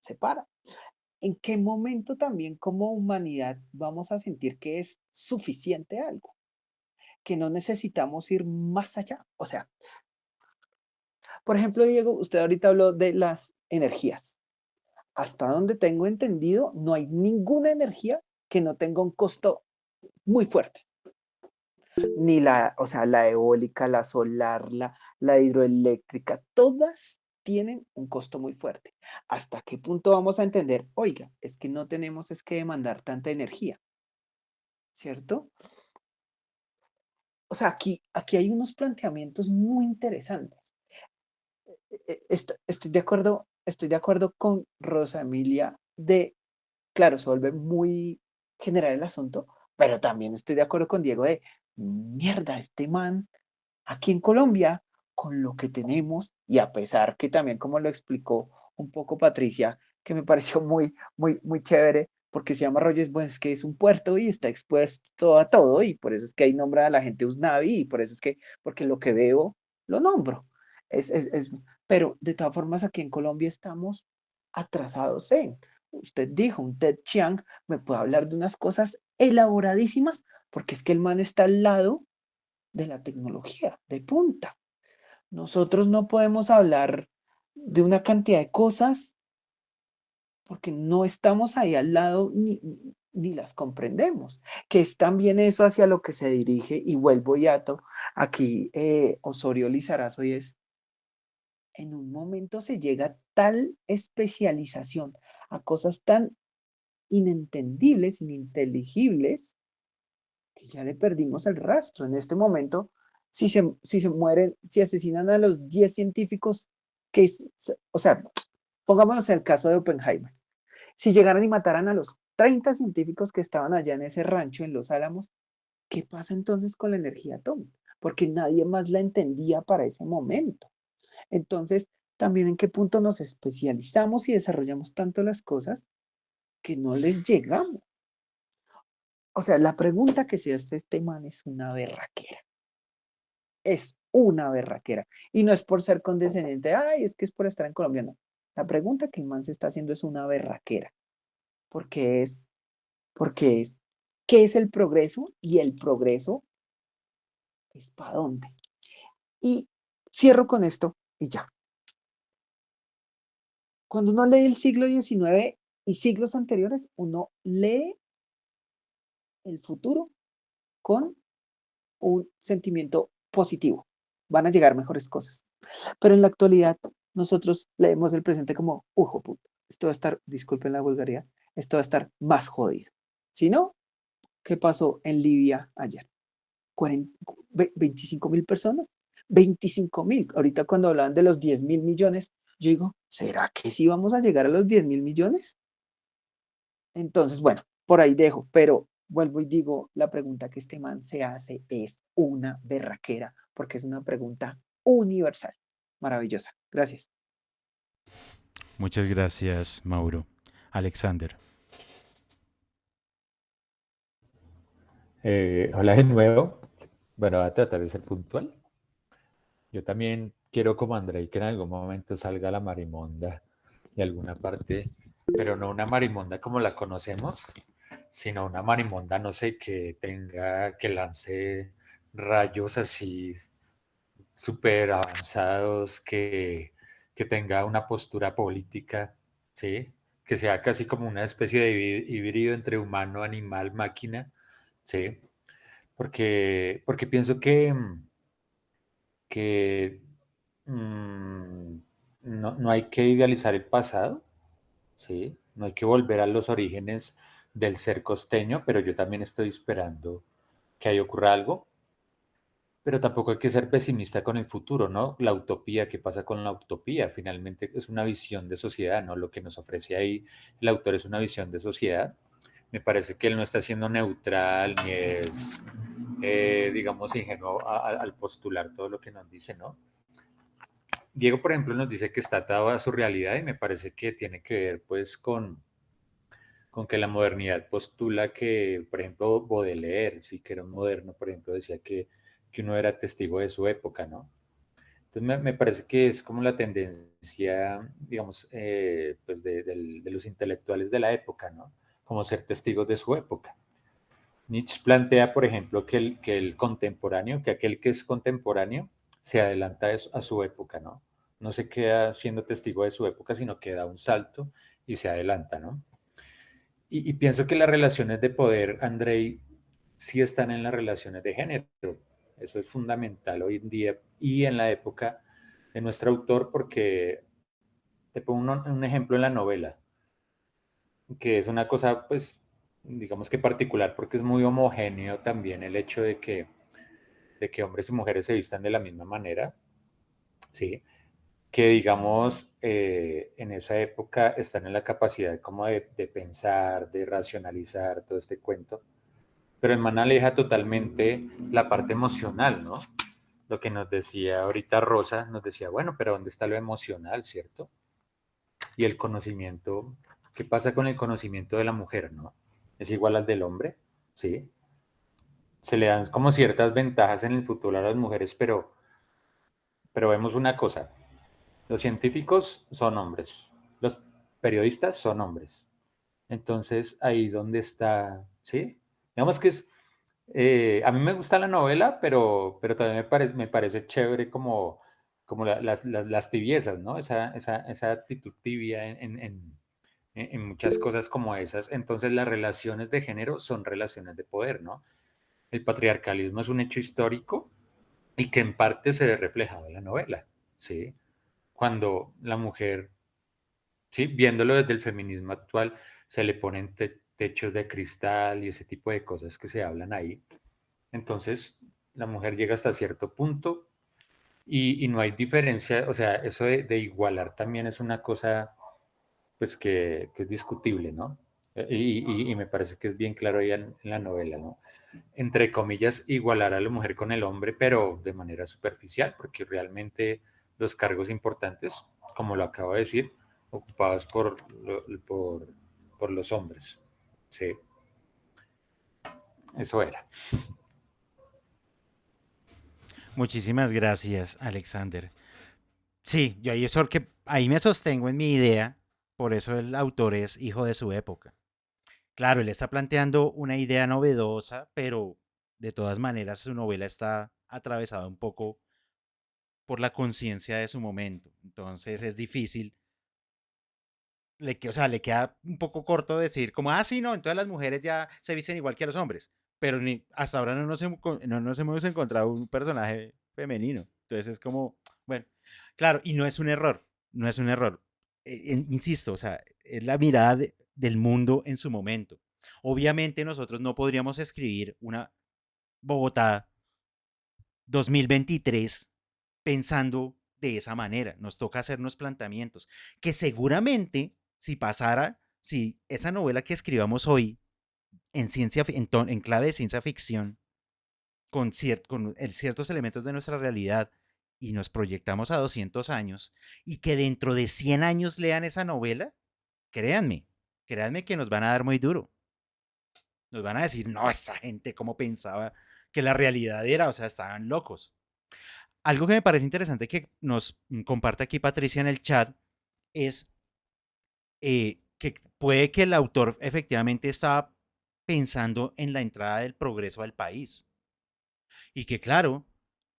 Speaker 7: se para. ¿En qué momento también como humanidad vamos a sentir que es suficiente algo? Que no necesitamos ir más allá. O sea, por ejemplo, Diego, usted ahorita habló de las energías. Hasta donde tengo entendido, no hay ninguna energía que no tenga un costo muy fuerte. Ni o sea, la eólica, la solar, la hidroeléctrica, todas tienen un costo muy fuerte. ¿Hasta qué punto vamos a entender? Oiga, es que no tenemos es que demandar tanta energía, ¿cierto? O sea, aquí hay unos planteamientos muy interesantes. Estoy de acuerdo con Rosa Emilia claro, se vuelve muy general el asunto, pero también estoy de acuerdo con Diego mierda, este man, aquí en Colombia, con lo que tenemos, y a pesar que también, como lo explicó un poco Patricia, que me pareció muy chévere, porque se llama Reyes, pues es que es un puerto y está expuesto a todo, y por eso es que ahí nombra a la gente Usnavi, y por eso es que, porque lo que veo, lo nombro. Es, es, es, pero de todas formas, aquí en Colombia estamos atrasados usted dijo, un Ted Chiang me puede hablar de unas cosas elaboradísimas, porque es que el man está al lado de la tecnología, de punta. Nosotros no podemos hablar de una cantidad de cosas porque no estamos ahí al lado ni las comprendemos, que es también eso hacia lo que se dirige, y vuelvo y ato, aquí Osorio Lizarazo, y es, en un momento se llega a tal especialización, a cosas tan inentendibles, ininteligibles, que ya le perdimos el rastro. En este momento, si se mueren, si asesinan a los 10 científicos, o sea, pongámonos en el caso de Oppenheimer. Si llegaran y mataran a los 30 científicos que estaban allá en ese rancho en Los Álamos, ¿qué pasa entonces con la energía atómica? Porque nadie más la entendía para ese momento. Entonces, también en qué punto nos especializamos y desarrollamos tanto las cosas que no les llegamos. O sea, la pregunta que se hace este man es una berraquera. Es una berraquera. Y no es por ser condescendiente, ay, es que es por estar en Colombia, no. La pregunta que el man se está haciendo es una berraquera. Porque es, porque es, ¿qué es el progreso? Y el progreso es para dónde. Y cierro con esto y ya. Cuando uno lee el siglo XIX y siglos anteriores, uno lee el futuro con un sentimiento positivo. Van a llegar mejores cosas. Pero en la actualidad, nosotros leemos el presente como, ujo, puto, esto va a estar, disculpen la vulgaridad, esto va a estar más jodido. Si no, ¿qué pasó en Libia ayer? 25.000 personas, 25.000. Ahorita cuando hablaban de los 10.000 millones, yo digo, ¿será que sí vamos a llegar a los 10.000 millones? Entonces, bueno, por ahí dejo, pero vuelvo y digo, la pregunta que este man se hace es una berraquera, porque es una pregunta universal. Maravillosa. Gracias.
Speaker 1: Muchas gracias, Mauro. Alexander.
Speaker 2: Hola de nuevo. Bueno, voy a tratar de ser puntual. Yo también quiero como Andrei que en algún momento salga la marimonda de alguna parte, pero no una marimonda como la conocemos, sino una marimonda, no sé, que lance rayos así súper avanzados, que tenga una postura política, ¿sí? Que sea casi como una especie de híbrido entre humano, animal, máquina, ¿sí? Porque pienso que no hay que idealizar el pasado, ¿sí? No hay que volver a los orígenes del ser costeño, pero yo también estoy esperando que ahí ocurra algo. Pero tampoco hay que ser pesimista con el futuro, ¿no? La utopía, ¿qué pasa con la utopía? Finalmente es una visión de sociedad, ¿no? Lo que nos ofrece ahí el autor es una visión de sociedad. Me parece que él no está siendo neutral ni es, digamos, ingenuo al postular todo lo que nos dice, ¿no? Diego, por ejemplo, nos dice que está atado a su realidad y me parece que tiene que ver, pues, con que la modernidad postula que, por ejemplo, Baudelaire, sí que era un moderno, por ejemplo, decía que uno era testigo de su época, ¿no? Entonces me parece que es como la tendencia, digamos, pues de los intelectuales de la época, ¿no? Como ser testigos de su época. Nietzsche plantea, por ejemplo, que el contemporáneo, que aquel que es contemporáneo, se adelanta a su época, ¿no? No se queda siendo testigo de su época, sino que da un salto y se adelanta, ¿no? Y pienso que las relaciones de poder, Andrei, sí están en las relaciones de género. Eso es fundamental hoy en día y en la época de nuestro autor, porque te pongo un ejemplo en la novela, que es una cosa, pues, digamos que particular, porque es muy homogéneo también el hecho de que hombres y mujeres se vistan de la misma manera, ¿sí? Que digamos, en esa época están en la capacidad como de pensar, de racionalizar todo este cuento, pero el man aleja totalmente la parte emocional, ¿no? Lo que nos decía ahorita Rosa, nos decía, bueno, pero ¿dónde está lo emocional, cierto? Y el conocimiento, ¿qué pasa con el conocimiento de la mujer, no? ¿Es igual al del hombre? Sí. Se le dan como ciertas ventajas en el futuro a las mujeres, pero vemos una cosa, los científicos son hombres, los periodistas son hombres. Entonces, ahí donde está, ¿sí? Digamos que es, a mí me gusta la novela, pero también me parece chévere como, como las tibiezas, ¿no? Esa actitud tibia en muchas cosas como esas. Entonces, las relaciones de género son relaciones de poder, ¿no? El patriarcalismo es un hecho histórico y que en parte se ve reflejado en la novela, ¿sí? Cuando la mujer, ¿sí? Viéndolo desde el feminismo actual, se le ponen techos de cristal y ese tipo de cosas que se hablan ahí. Entonces, la mujer llega hasta cierto punto y no hay diferencia, o sea, eso de igualar también es una cosa, pues, que es discutible, ¿no? Y me parece que es bien claro ahí en la novela, ¿no? Entre comillas, igualar a la mujer con el hombre, pero de manera superficial, porque realmente los cargos importantes, como lo acabo de decir, ocupados por los hombres. Sí, eso era.
Speaker 1: Muchísimas gracias, Alexander. Sí, yo ahí, ahí me sostengo en mi idea, por eso el autor es hijo de su época. Claro, él está planteando una idea novedosa, pero de todas maneras su novela está atravesada un poco por la conciencia de su momento. Entonces es difícil, o sea, le queda un poco corto decir como, ah, sí, no, entonces las mujeres ya se visten igual que los hombres. Pero hasta ahora no nos hemos encontrado un personaje femenino. Entonces es como, bueno, claro, y no es un error, no es un error. Insisto, o sea, es la mirada del mundo en su momento. Obviamente nosotros no podríamos escribir una Bogotá 2023 pensando de esa manera. Nos toca hacernos planteamientos que seguramente si pasara, si esa novela que escribamos hoy en clave de ciencia ficción, con ciertos elementos de nuestra realidad y nos proyectamos a 200 años y que dentro de 100 años lean esa novela, créanme, créanme que nos van a dar muy duro. Nos van a decir, no, esa gente cómo pensaba que la realidad era, o sea, estaban locos. Algo que me parece interesante que nos comparte aquí Patricia en el chat es que puede que el autor efectivamente estaba pensando en la entrada del progreso al país. Y que claro,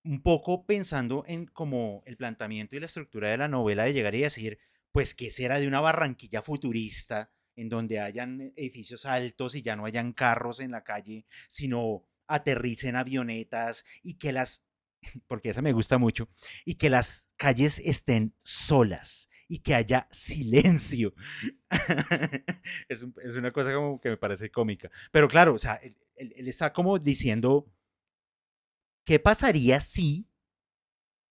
Speaker 1: un poco pensando en como el planteamiento y la estructura de la novela de llegar y decir, pues, ¿qué será de una Barranquilla futurista en donde hayan edificios altos y ya no hayan carros en la calle, sino aterricen avionetas y que porque esa me gusta mucho, y que las calles estén solas y que haya silencio. Es una cosa como que me parece cómica. Pero claro, o sea, él está como diciendo ¿qué pasaría si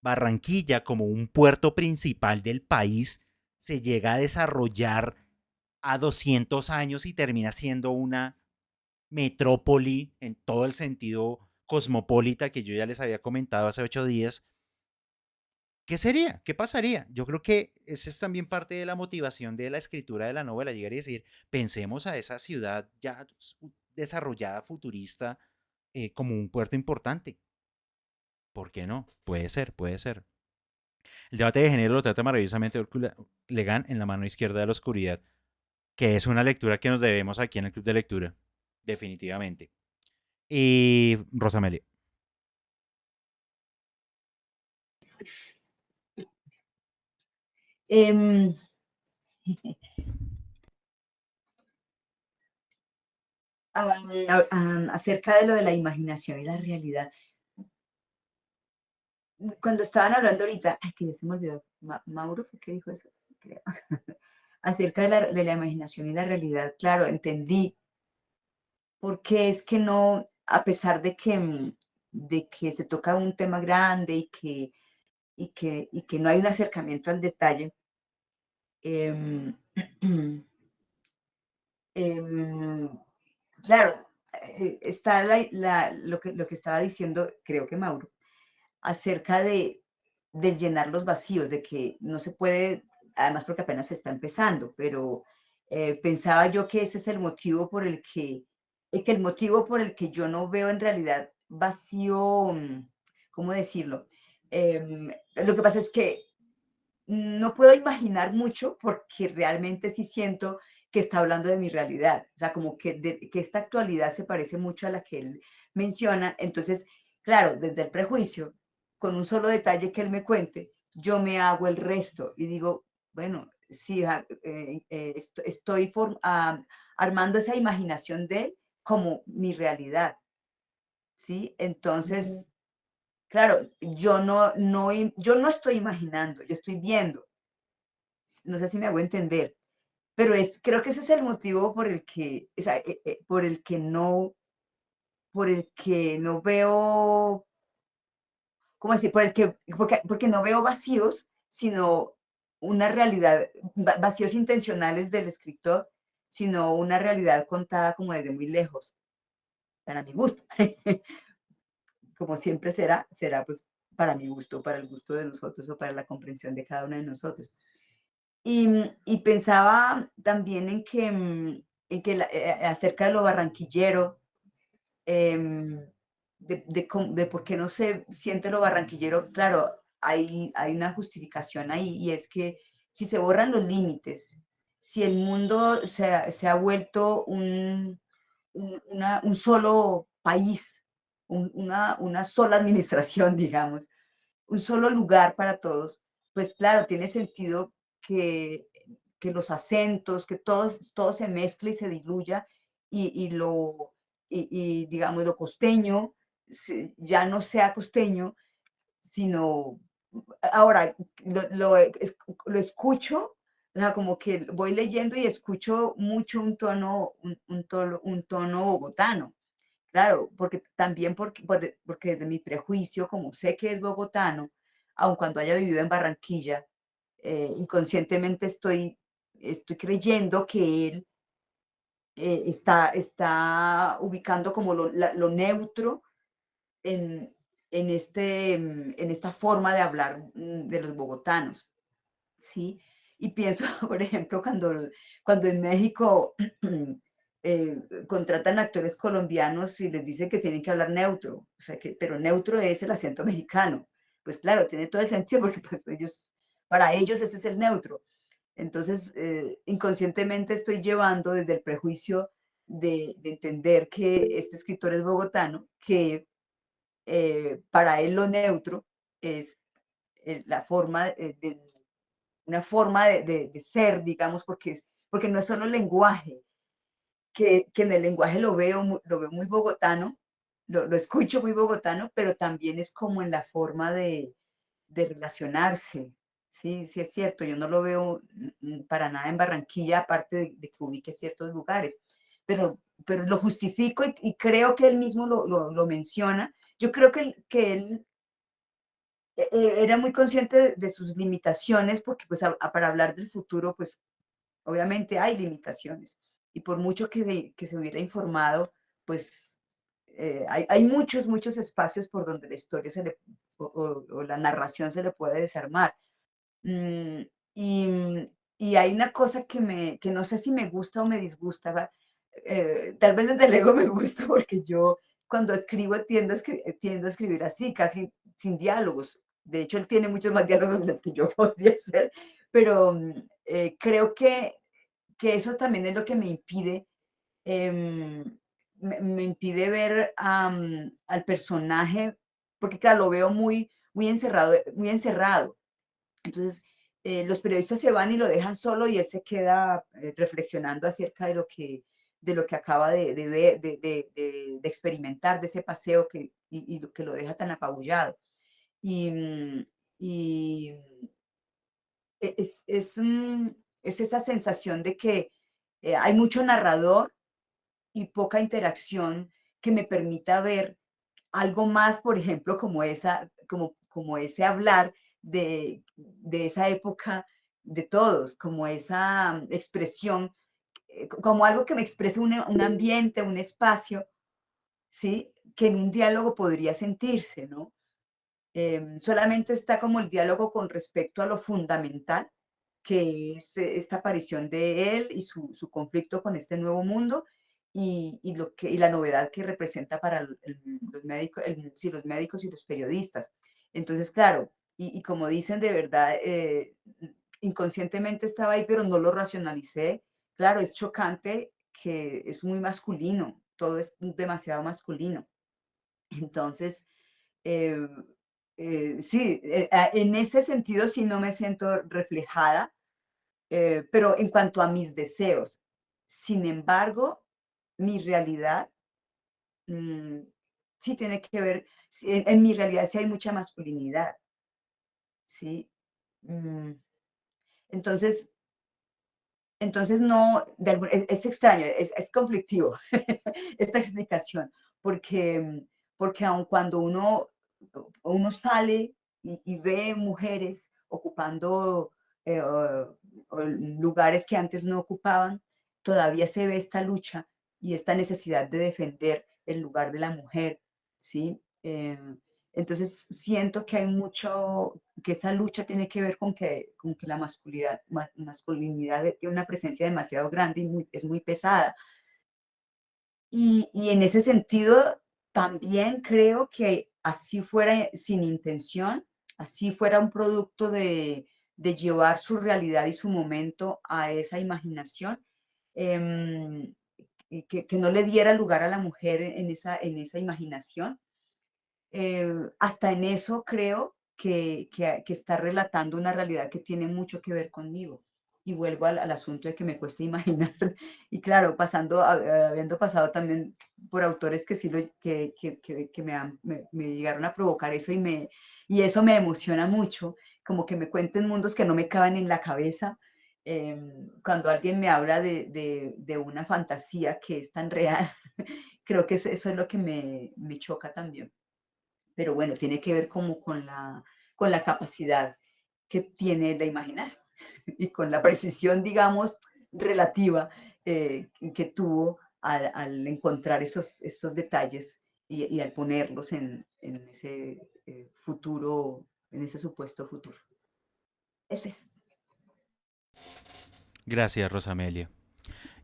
Speaker 1: Barranquilla, como un puerto principal del país, se llega a desarrollar a 200 años y termina siendo una metrópoli en todo el sentido cosmopolita que yo ya les había comentado hace 8 días? ¿Qué sería? ¿Qué pasaría? Yo creo que esa es también parte de la motivación de la escritura de la novela, llegar y decir, pensemos a esa ciudad ya desarrollada, futurista, como un puerto importante. ¿Por qué no? Puede ser, puede ser. El debate de género lo trata maravillosamente Úrsula Le Guin en La mano izquierda de la oscuridad, que es una lectura que nos debemos aquí en el Club de Lectura, definitivamente. Y Rosamelia.
Speaker 4: Em, acerca de lo de la imaginación y la realidad. Cuando estaban hablando ahorita, ay, que ya se me olvidó, Mauro, ¿fue que dijo eso? Creo. Acerca de la imaginación y la realidad, claro, entendí por qué es que no, a pesar de que se toca un tema grande y que no hay un acercamiento al detalle, em, em, claro, está lo que estaba diciendo, creo que Mauro, acerca de llenar los vacíos, de que no se puede, además porque apenas se está empezando, pero pensaba yo que ese es el motivo por el motivo por el que yo no veo en realidad vacío, ¿cómo decirlo? Lo que pasa es que no puedo imaginar mucho porque realmente sí siento que está hablando de mi realidad, o sea, como que esta actualidad se parece mucho a la que él menciona, entonces, claro, desde el prejuicio, con un solo detalle que él me cuente, yo me hago el resto y digo, bueno, sí, estoy armando esa imaginación de él como mi realidad, ¿sí? Entonces, claro, yo no estoy imaginando, yo estoy viendo, no sé si me hago entender, pero creo que ese es el motivo por el que, o sea, por el que no veo, ¿cómo decir? Porque no veo vacíos, sino una realidad, vacíos intencionales del escritor, sino una realidad contada como desde muy lejos, para mi gusto. Como siempre será pues para mi gusto, para el gusto de nosotros o para la comprensión de cada uno de nosotros. Y pensaba también acerca de lo barranquillero, em, de por qué no se siente lo barranquillero, claro, hay una justificación ahí, y es que si se borran los límites, si el mundo se ha vuelto un solo país, una sola administración, digamos, un solo lugar para todos, pues claro, tiene sentido que, que los acentos, que todo se mezcle y se diluya y digamos, lo costeño ya no sea costeño, sino ahora lo escucho, o sea, como que voy leyendo y escucho mucho un tono bogotano. Claro, porque también porque desde mi prejuicio, como sé que es bogotano, aun cuando haya vivido en Barranquilla, inconscientemente estoy creyendo que él está ubicando como lo neutro en, en esta forma de hablar de los bogotanos, ¿sí? Y pienso, por ejemplo, cuando en México contratan actores colombianos y les dicen que tienen que hablar neutro, o sea, pero neutro es el acento mexicano. Pues claro, tiene todo el sentido porque pues, para ellos ese es el neutro. Entonces, inconscientemente estoy llevando desde el prejuicio de entender que este escritor es bogotano, que para él lo neutro es la forma una forma de ser, digamos, porque no es solo el lenguaje, que en el lenguaje lo veo muy bogotano, lo escucho muy bogotano, pero también es como en la forma de relacionarse. Sí, sí es cierto, yo no lo veo para nada en Barranquilla, aparte de que ubique ciertos lugares, pero pero lo justifico y creo que él mismo lo menciona. Yo creo que él era muy consciente de sus limitaciones, porque pues para hablar del futuro, pues obviamente hay limitaciones. Y por mucho que se hubiera informado, pues hay muchos, muchos espacios por donde la historia o la narración se le puede desarmar. Mm, y, y hay una cosa que no sé si me gusta o me disgusta, ¿va? Tal vez desde el ego me gusta porque yo cuando escribo tiendo a escribir así, casi sin diálogos. De hecho, él tiene muchos más diálogos de los que yo podría hacer, pero creo que eso también es lo que me impide, em, me impide ver al personaje, porque claro, lo veo muy, muy encerrado, muy encerrado. Entonces, los periodistas se van y lo dejan solo y él se queda reflexionando acerca de lo que acaba de ver, de experimentar, de ese paseo y lo que lo deja tan apabullado. Y, y e- es, es, mm, es esa sensación de que hay mucho narrador y poca interacción que me permita ver algo más, por ejemplo, como ese hablar de esa época de todos, como esa expresión, como algo que me exprese un ambiente, un espacio, ¿sí? Que en un diálogo podría sentirse, ¿no? Solamente está como el diálogo con respecto a lo fundamental, que es esta aparición de él y su conflicto con este nuevo mundo y la novedad que representa para los médicos, sí, los médicos y los periodistas. Entonces, claro, y como dicen de verdad, inconscientemente estaba ahí, pero no lo racionalicé. Claro, es chocante que es muy masculino, todo es demasiado masculino. Entonces, eh, sí, en ese sentido sí no me siento reflejada, pero en cuanto a mis deseos. Sin embargo, mi realidad mm, sí tiene que ver, sí, en mi realidad sí hay mucha masculinidad, ¿sí? Mm, entonces, entonces no, es extraño, es conflictivo esta explicación, porque, porque aun cuando uno sale y ve mujeres ocupando o lugares que antes no ocupaban, todavía se ve esta lucha y esta necesidad de defender el lugar de la mujer, ¿sí? Entonces siento que hay mucho, que esa lucha tiene que ver con que la masculinidad tiene una presencia demasiado grande y es muy pesada. Y en ese sentido, también creo que así fuera sin intención, así fuera un producto de llevar su realidad y su momento a esa imaginación, em, y que no le diera lugar a la mujer en esa imaginación, hasta en eso creo que está relatando una realidad que tiene mucho que ver conmigo. Y vuelvo al asunto de que me cuesta imaginar. Y claro, habiendo pasado también por autores que sí que me llegaron a provocar eso y eso me emociona mucho, como que me cuenten mundos que no me caben en la cabeza. Cuando alguien me habla de una fantasía que es tan real, creo que eso es lo que me choca también. Pero bueno, tiene que ver como con la capacidad que tiene de imaginar y con la precisión, digamos, relativa que tuvo al encontrar esos detalles y al ponerlos en ese futuro, en ese supuesto futuro. Eso es.
Speaker 1: Gracias, Rosamelia.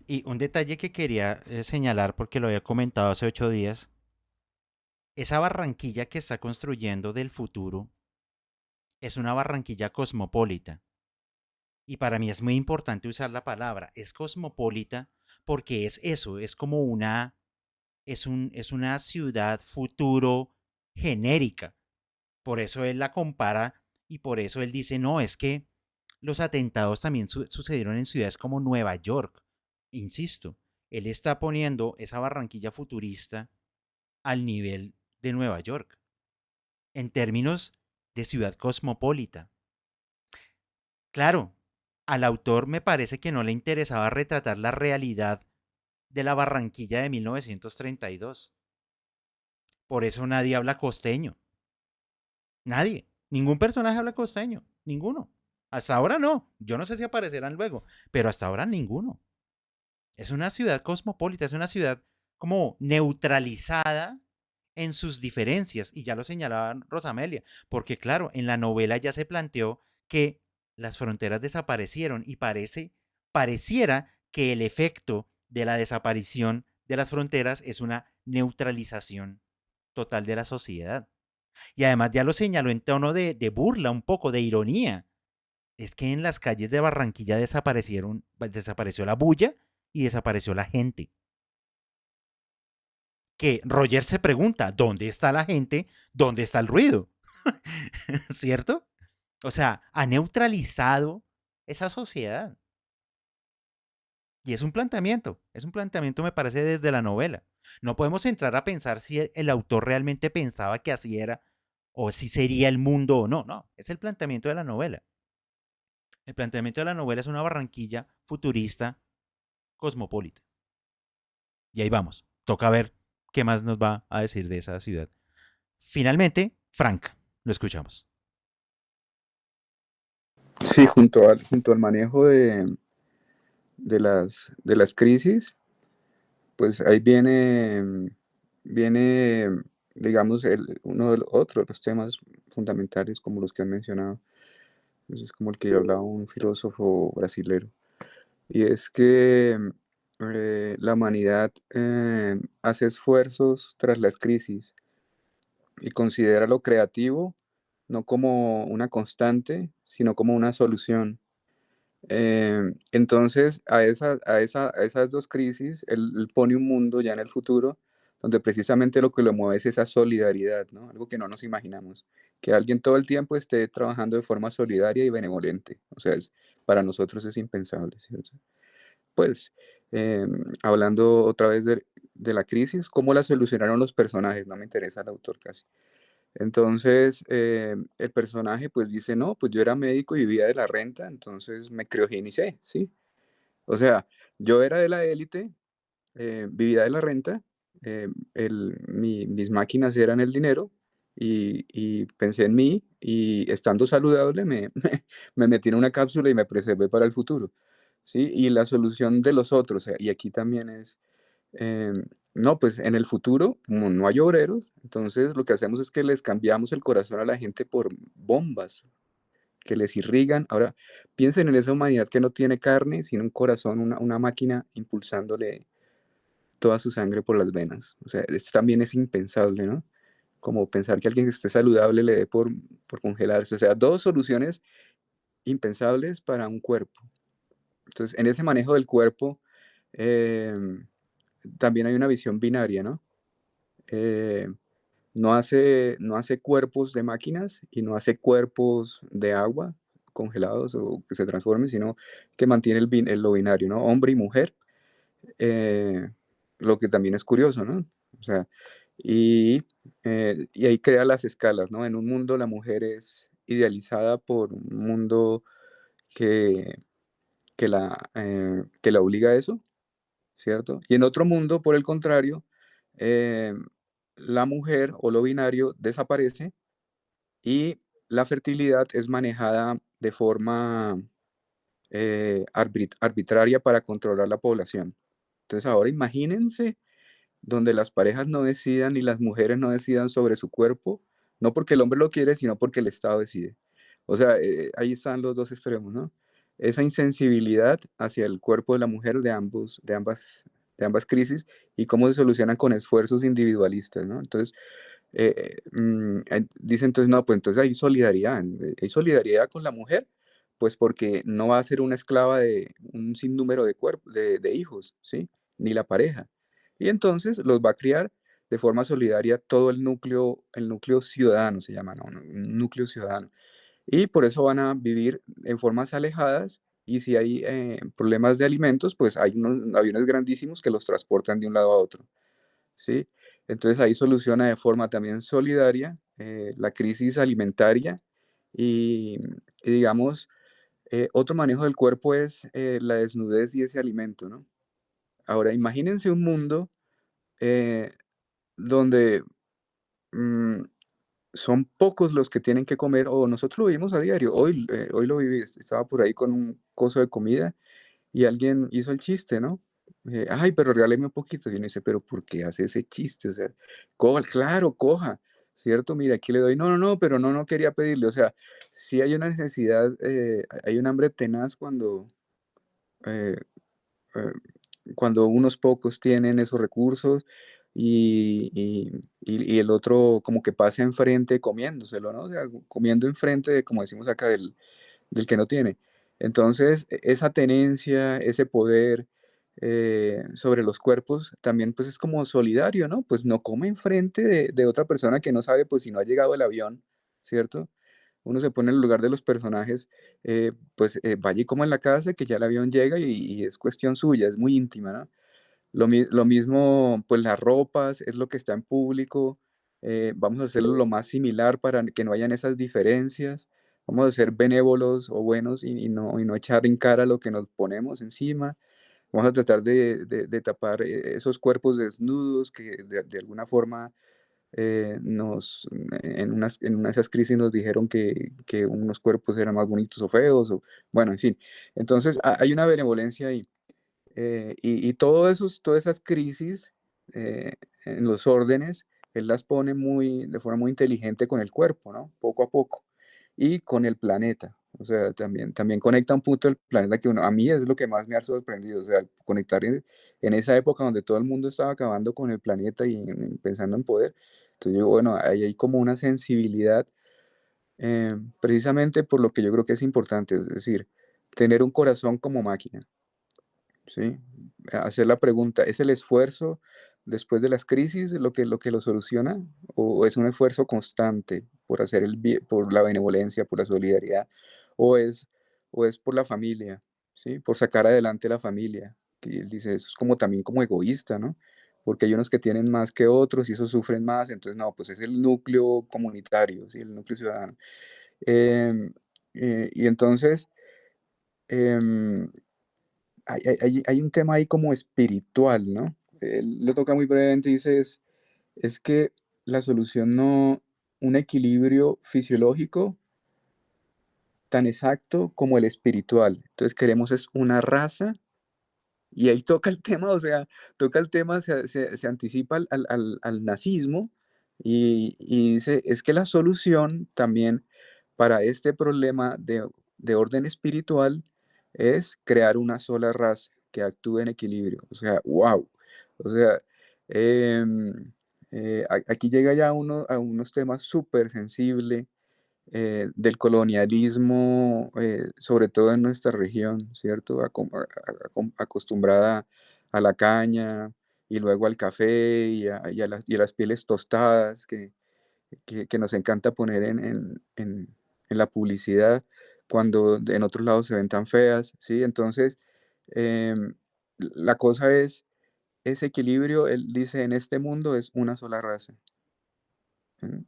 Speaker 1: Y un detalle que quería señalar porque lo había comentado hace 8 días, esa Barranquilla que está construyendo del futuro es una Barranquilla cosmopolita. Y para mí es muy importante usar la palabra, es cosmopolita porque es eso, es como es una ciudad futuro genérica. Por eso él la compara y por eso él dice, no, es que los atentados también sucedieron en ciudades como Nueva York. Insisto, él está poniendo esa Barranquilla futurista al nivel de Nueva York, en términos de ciudad cosmopolita. Claro, al autor me parece que no le interesaba retratar la realidad de la Barranquilla de 1932. Por eso nadie habla costeño. Nadie. Ningún personaje habla costeño. Ninguno. Hasta ahora no. Yo no sé si aparecerán luego, pero hasta ahora ninguno. Es una ciudad cosmopolita, es una ciudad como neutralizada en sus diferencias, y ya lo señalaba Rosamelia, porque claro, en la novela ya se planteó que las fronteras desaparecieron y pareciera que el efecto de la desaparición de las fronteras es una neutralización total de la sociedad. Y además ya lo señaló en tono de burla, un poco de ironía. Es que en las calles de Barranquilla desapareció la bulla y desapareció la gente. Que Roger se pregunta, ¿dónde está la gente? ¿Dónde está el ruido? ¿Cierto? O sea, ha neutralizado esa sociedad. Y es un planteamiento me parece desde la novela. No podemos entrar a pensar si el autor realmente pensaba que así era o si sería el mundo o no. No, es el planteamiento de la novela. El planteamiento de la novela es una Barranquilla futurista, cosmopolita. Y ahí vamos. Toca ver qué más nos va a decir de esa ciudad. Finalmente, Frank, lo escuchamos.
Speaker 3: Sí, junto al manejo de las crisis, pues ahí viene, digamos, uno de los otros temas fundamentales como los que han mencionado. Eso es como el que hablaba un filósofo brasilero. Y es que la humanidad hace esfuerzos tras las crisis y considera lo creativo no como una constante, sino como una solución. Entonces, a esas dos crisis, él pone un mundo ya en el futuro donde precisamente lo que lo mueve es esa solidaridad, ¿no? Algo que no nos imaginamos, que alguien todo el tiempo esté trabajando de forma solidaria y benevolente. O sea, para nosotros es impensable, ¿cierto? Pues, hablando otra vez de la crisis, ¿cómo la solucionaron los personajes? No me interesa el autor casi. Entonces, el personaje pues dice, no, pues yo era médico y vivía de la renta, entonces me criogenice, ¿sí? O sea, yo era de la élite, vivía de la renta, mis máquinas eran el dinero y pensé en mí y estando saludable me metí en una cápsula y me preservé para el futuro, ¿sí? Y la solución de los otros, y aquí también es no, pues en el futuro, como no hay obreros, entonces lo que hacemos es que les cambiamos el corazón a la gente por bombas que les irrigan. Ahora, piensen en esa humanidad que no tiene carne, sino un corazón, una máquina impulsándole toda su sangre por las venas. O sea, esto también es impensable, ¿no? Como pensar que alguien que esté saludable le dé por congelarse. O sea, dos soluciones impensables para un cuerpo. Entonces, en ese manejo del cuerpo, em, también hay una visión binaria, ¿no? Eh, no hace cuerpos de máquinas y no hace cuerpos de agua congelados o que se transformen, sino que mantiene lo binario, ¿no? Hombre y mujer, eh, lo que también es curioso, ¿no? O sea, y ahí crea las escalas, ¿no? En un mundo la mujer es idealizada por un mundo que, que la obliga a eso, ¿cierto? Y en otro mundo, por el contrario, eh, la mujer o lo binario desaparece y la fertilidad es manejada de forma arbitraria para controlar la población. Entonces ahora imagínense donde las parejas no decidan y las mujeres no decidan sobre su cuerpo, no porque el hombre lo quiere, sino porque el Estado decide. O sea, ahí están los dos extremos, ¿no? Esa insensibilidad hacia el cuerpo de la mujer de ambas crisis y cómo se solucionan con esfuerzos individualistas, ¿no? Entonces, dice entonces, no, pues entonces hay solidaridad con la mujer, pues porque no va a ser una esclava de un sinnúmero de hijos, ¿sí? Ni la pareja. Y entonces los va a criar de forma solidaria todo el núcleo ciudadano se llama, ¿no? Un núcleo ciudadano. Y por eso van a vivir en formas alejadas y si hay problemas de alimentos, pues hay unos aviones grandísimos que los transportan de un lado a otro, ¿sí? Entonces ahí soluciona de forma también solidaria la crisis alimentaria y, digamos, otro manejo del cuerpo es la desnudez y ese alimento, ¿no? Ahora, imagínense un mundo eh, donde mm, son pocos los que tienen que comer, o nosotros lo vivimos a diario. Hoy lo viví, estaba por ahí con un coso de comida y alguien hizo el chiste, ¿no? Ay, pero regáleme un poquito. Y uno dice, pero ¿por qué hace ese chiste? O sea, claro, coja, ¿cierto? Mira, aquí le doy, no, no, no, pero no, no quería pedirle. O sea, sí hay una necesidad, hay un hambre tenaz eh, eh, cuando unos pocos tienen esos recursos y el otro como que pasa enfrente comiéndoselo, ¿no? O sea, comiendo enfrente, como decimos acá, del que no tiene. Entonces, esa tenencia, ese poder sobre los cuerpos también pues es como solidario, ¿no? Pues no come enfrente de otra persona que no sabe pues si no ha llegado el avión, ¿cierto? Uno se pone en el lugar de los personajes, pues vaya y coma en la casa que ya el avión llega y es cuestión suya, es muy íntima, ¿no? Lo mismo, pues las ropas, es lo que está en público. Vamos a hacerlo lo más similar para que no hayan esas diferencias. Vamos a ser benévolos o buenos y no echar en cara lo que nos ponemos encima. Vamos a tratar de tapar esos cuerpos desnudos que de alguna forma en una de esas crisis nos dijeron que unos cuerpos eran más bonitos o feos. Bueno, en fin. Entonces hay una benevolencia ahí. Y todas esas crisis en los órdenes, él las pone de forma muy inteligente con el cuerpo, ¿no? Poco a poco. Y con el planeta. O sea, también conecta un punto del planeta que a mí es lo que más me ha sorprendido. O sea, conectar en esa época donde todo el mundo estaba acabando con el planeta y pensando en poder. Entonces yo, bueno, ahí hay como una sensibilidad, precisamente por lo que yo creo que es importante. Es decir, tener un corazón como máquina. ¿Sí? Hacer la pregunta, ¿es el esfuerzo después de las crisis lo que lo soluciona? ¿O es un esfuerzo constante por hacer el bien, por la benevolencia, por la solidaridad? ¿O o es por la familia, ¿sí? Por sacar adelante la familia? Que él dice, eso es como también como egoísta, ¿no? Porque hay unos que tienen más que otros y esos sufren más, entonces no, pues es el núcleo comunitario, ¿sí? El núcleo ciudadano. Em, y entonces, em, hay un tema ahí como espiritual, ¿no? Él lo toca muy brevemente y dice, es que la solución no, un equilibrio fisiológico tan exacto como el espiritual. Entonces queremos es una raza y ahí toca el tema, o sea, toca el tema, se anticipa al nazismo y dice, es que la solución también para este problema de orden espiritual es crear una sola raza que actúe en equilibrio. O sea, wow. O sea, aquí llega ya a unos temas súper sensibles del colonialismo, sobre todo en nuestra región, ¿cierto? Acostumbrada a la caña y luego al café y a las pieles tostadas que nos encanta poner en la publicidad cuando en otros lados se ven tan feas, ¿sí? Entonces, la cosa es ese equilibrio, él dice, en este mundo es una sola raza. ¿Mm?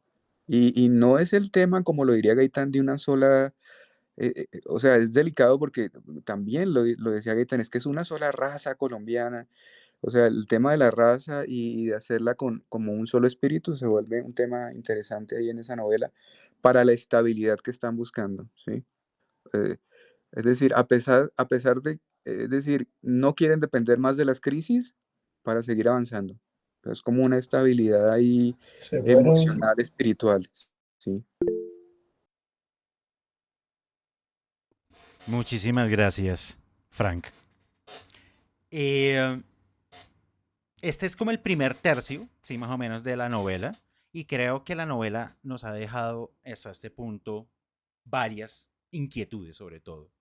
Speaker 3: Y no es el tema, como lo diría Gaitán, de una sola, o sea, es delicado porque también lo decía Gaitán, es que es una sola raza colombiana. O sea, el tema de la raza y de hacerla como un solo espíritu se vuelve un tema interesante ahí en esa novela para la estabilidad que están buscando, ¿sí? Eh, es decir, a pesar de, es decir, no quieren depender más de las crisis para seguir avanzando. Es como una estabilidad ahí
Speaker 6: Se fueron.
Speaker 3: emocional, espiritual, ¿sí?
Speaker 1: Muchísimas gracias, Frank. Eh, este es como el primer tercio, sí, más o menos, de la novela. Y creo que la novela nos ha dejado hasta este punto varias inquietudes, sobre todo.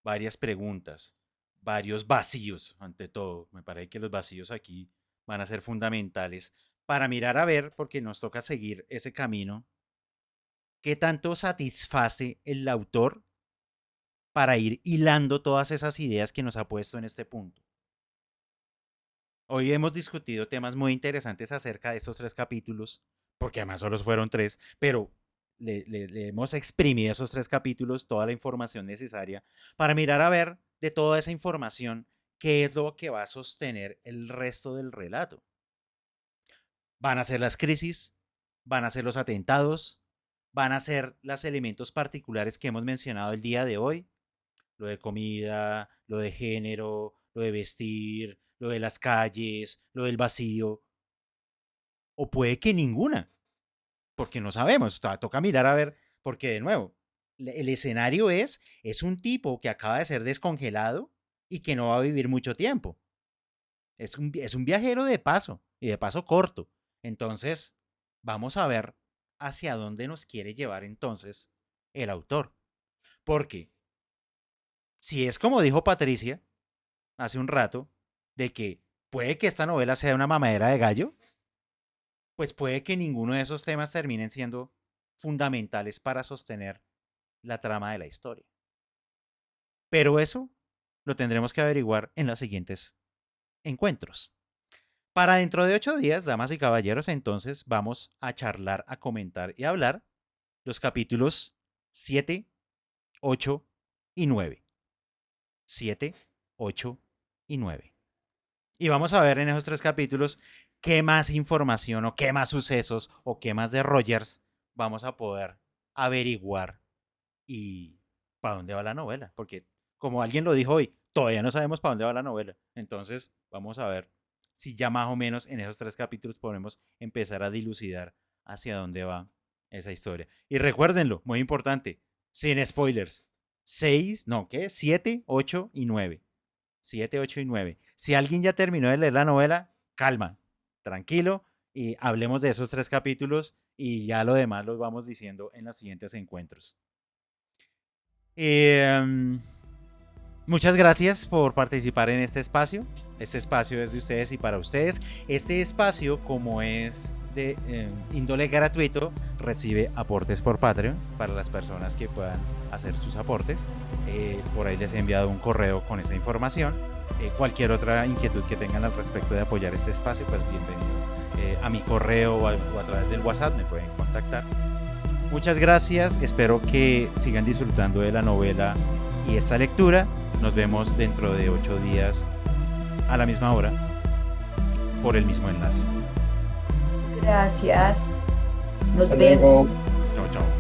Speaker 1: Varias preguntas, varios vacíos, ante todo. Me parece que los vacíos aquí van a ser fundamentales para mirar a ver, porque nos toca seguir ese camino, qué tanto satisface el autor para ir hilando todas esas ideas que nos ha puesto en este punto. Hoy hemos discutido temas muy interesantes acerca de estos 3 capítulos, porque además solo fueron 3, pero le hemos exprimido esos 3 capítulos toda la información necesaria para mirar a ver de toda esa información ¿qué es lo que va a sostener el resto del relato? ¿Van a ser las crisis? ¿Van a ser los atentados? ¿Van a ser los elementos particulares que hemos mencionado el día de hoy? Lo de comida, lo de género, lo de vestir, lo de las calles, lo del vacío. O puede que ninguna, porque no sabemos. Toca mirar a ver, porque de nuevo, el escenario es un tipo que acaba de ser descongelado y que no va a vivir mucho tiempo. Es un viajero de paso, y de paso corto. Entonces, vamos a ver hacia dónde nos quiere llevar entonces el autor. Porque, si es como dijo Patricia hace un rato, de que puede que esta novela sea una mamadera de gallo, pues puede que ninguno de esos temas terminen siendo fundamentales para sostener la trama de la historia. Pero eso lo tendremos que averiguar en los siguientes encuentros. Para dentro de 8 días, damas y caballeros, entonces vamos a charlar, a comentar y a hablar los capítulos 7, 8 y 9. 7, 8 y 9. Y vamos a ver en esos 3 capítulos qué más información o qué más sucesos o qué más de Rogers vamos a poder averiguar y para dónde va la novela. Porque, como alguien lo dijo hoy, todavía no sabemos para dónde va la novela. Entonces, vamos a ver si ya más o menos en esos 3 capítulos podemos empezar a dilucidar hacia dónde va esa historia. Y recuérdenlo, muy importante, sin spoilers. 7, 8 y 9. 7, 8 y 9. Si alguien ya terminó de leer la novela, calma, tranquilo, y hablemos de esos 3 capítulos y ya lo demás lo vamos diciendo en los siguientes encuentros. Muchas gracias por participar en este espacio. Este espacio es de ustedes y para ustedes. Este espacio, como es de índole gratuito, recibe aportes por Patreon para las personas que puedan hacer sus aportes. Por ahí les he enviado un correo con esa información. Cualquier otra inquietud que tengan al respecto de apoyar este espacio, pues bienvenido. A mi correo o a través del WhatsApp me pueden contactar. Muchas gracias, espero que sigan disfrutando de la novela y esta lectura. Nos vemos dentro de 8 días a la misma hora por el mismo enlace.
Speaker 4: Gracias. Nos
Speaker 6: Hasta
Speaker 4: vemos.
Speaker 6: luego.
Speaker 1: Chao, chao.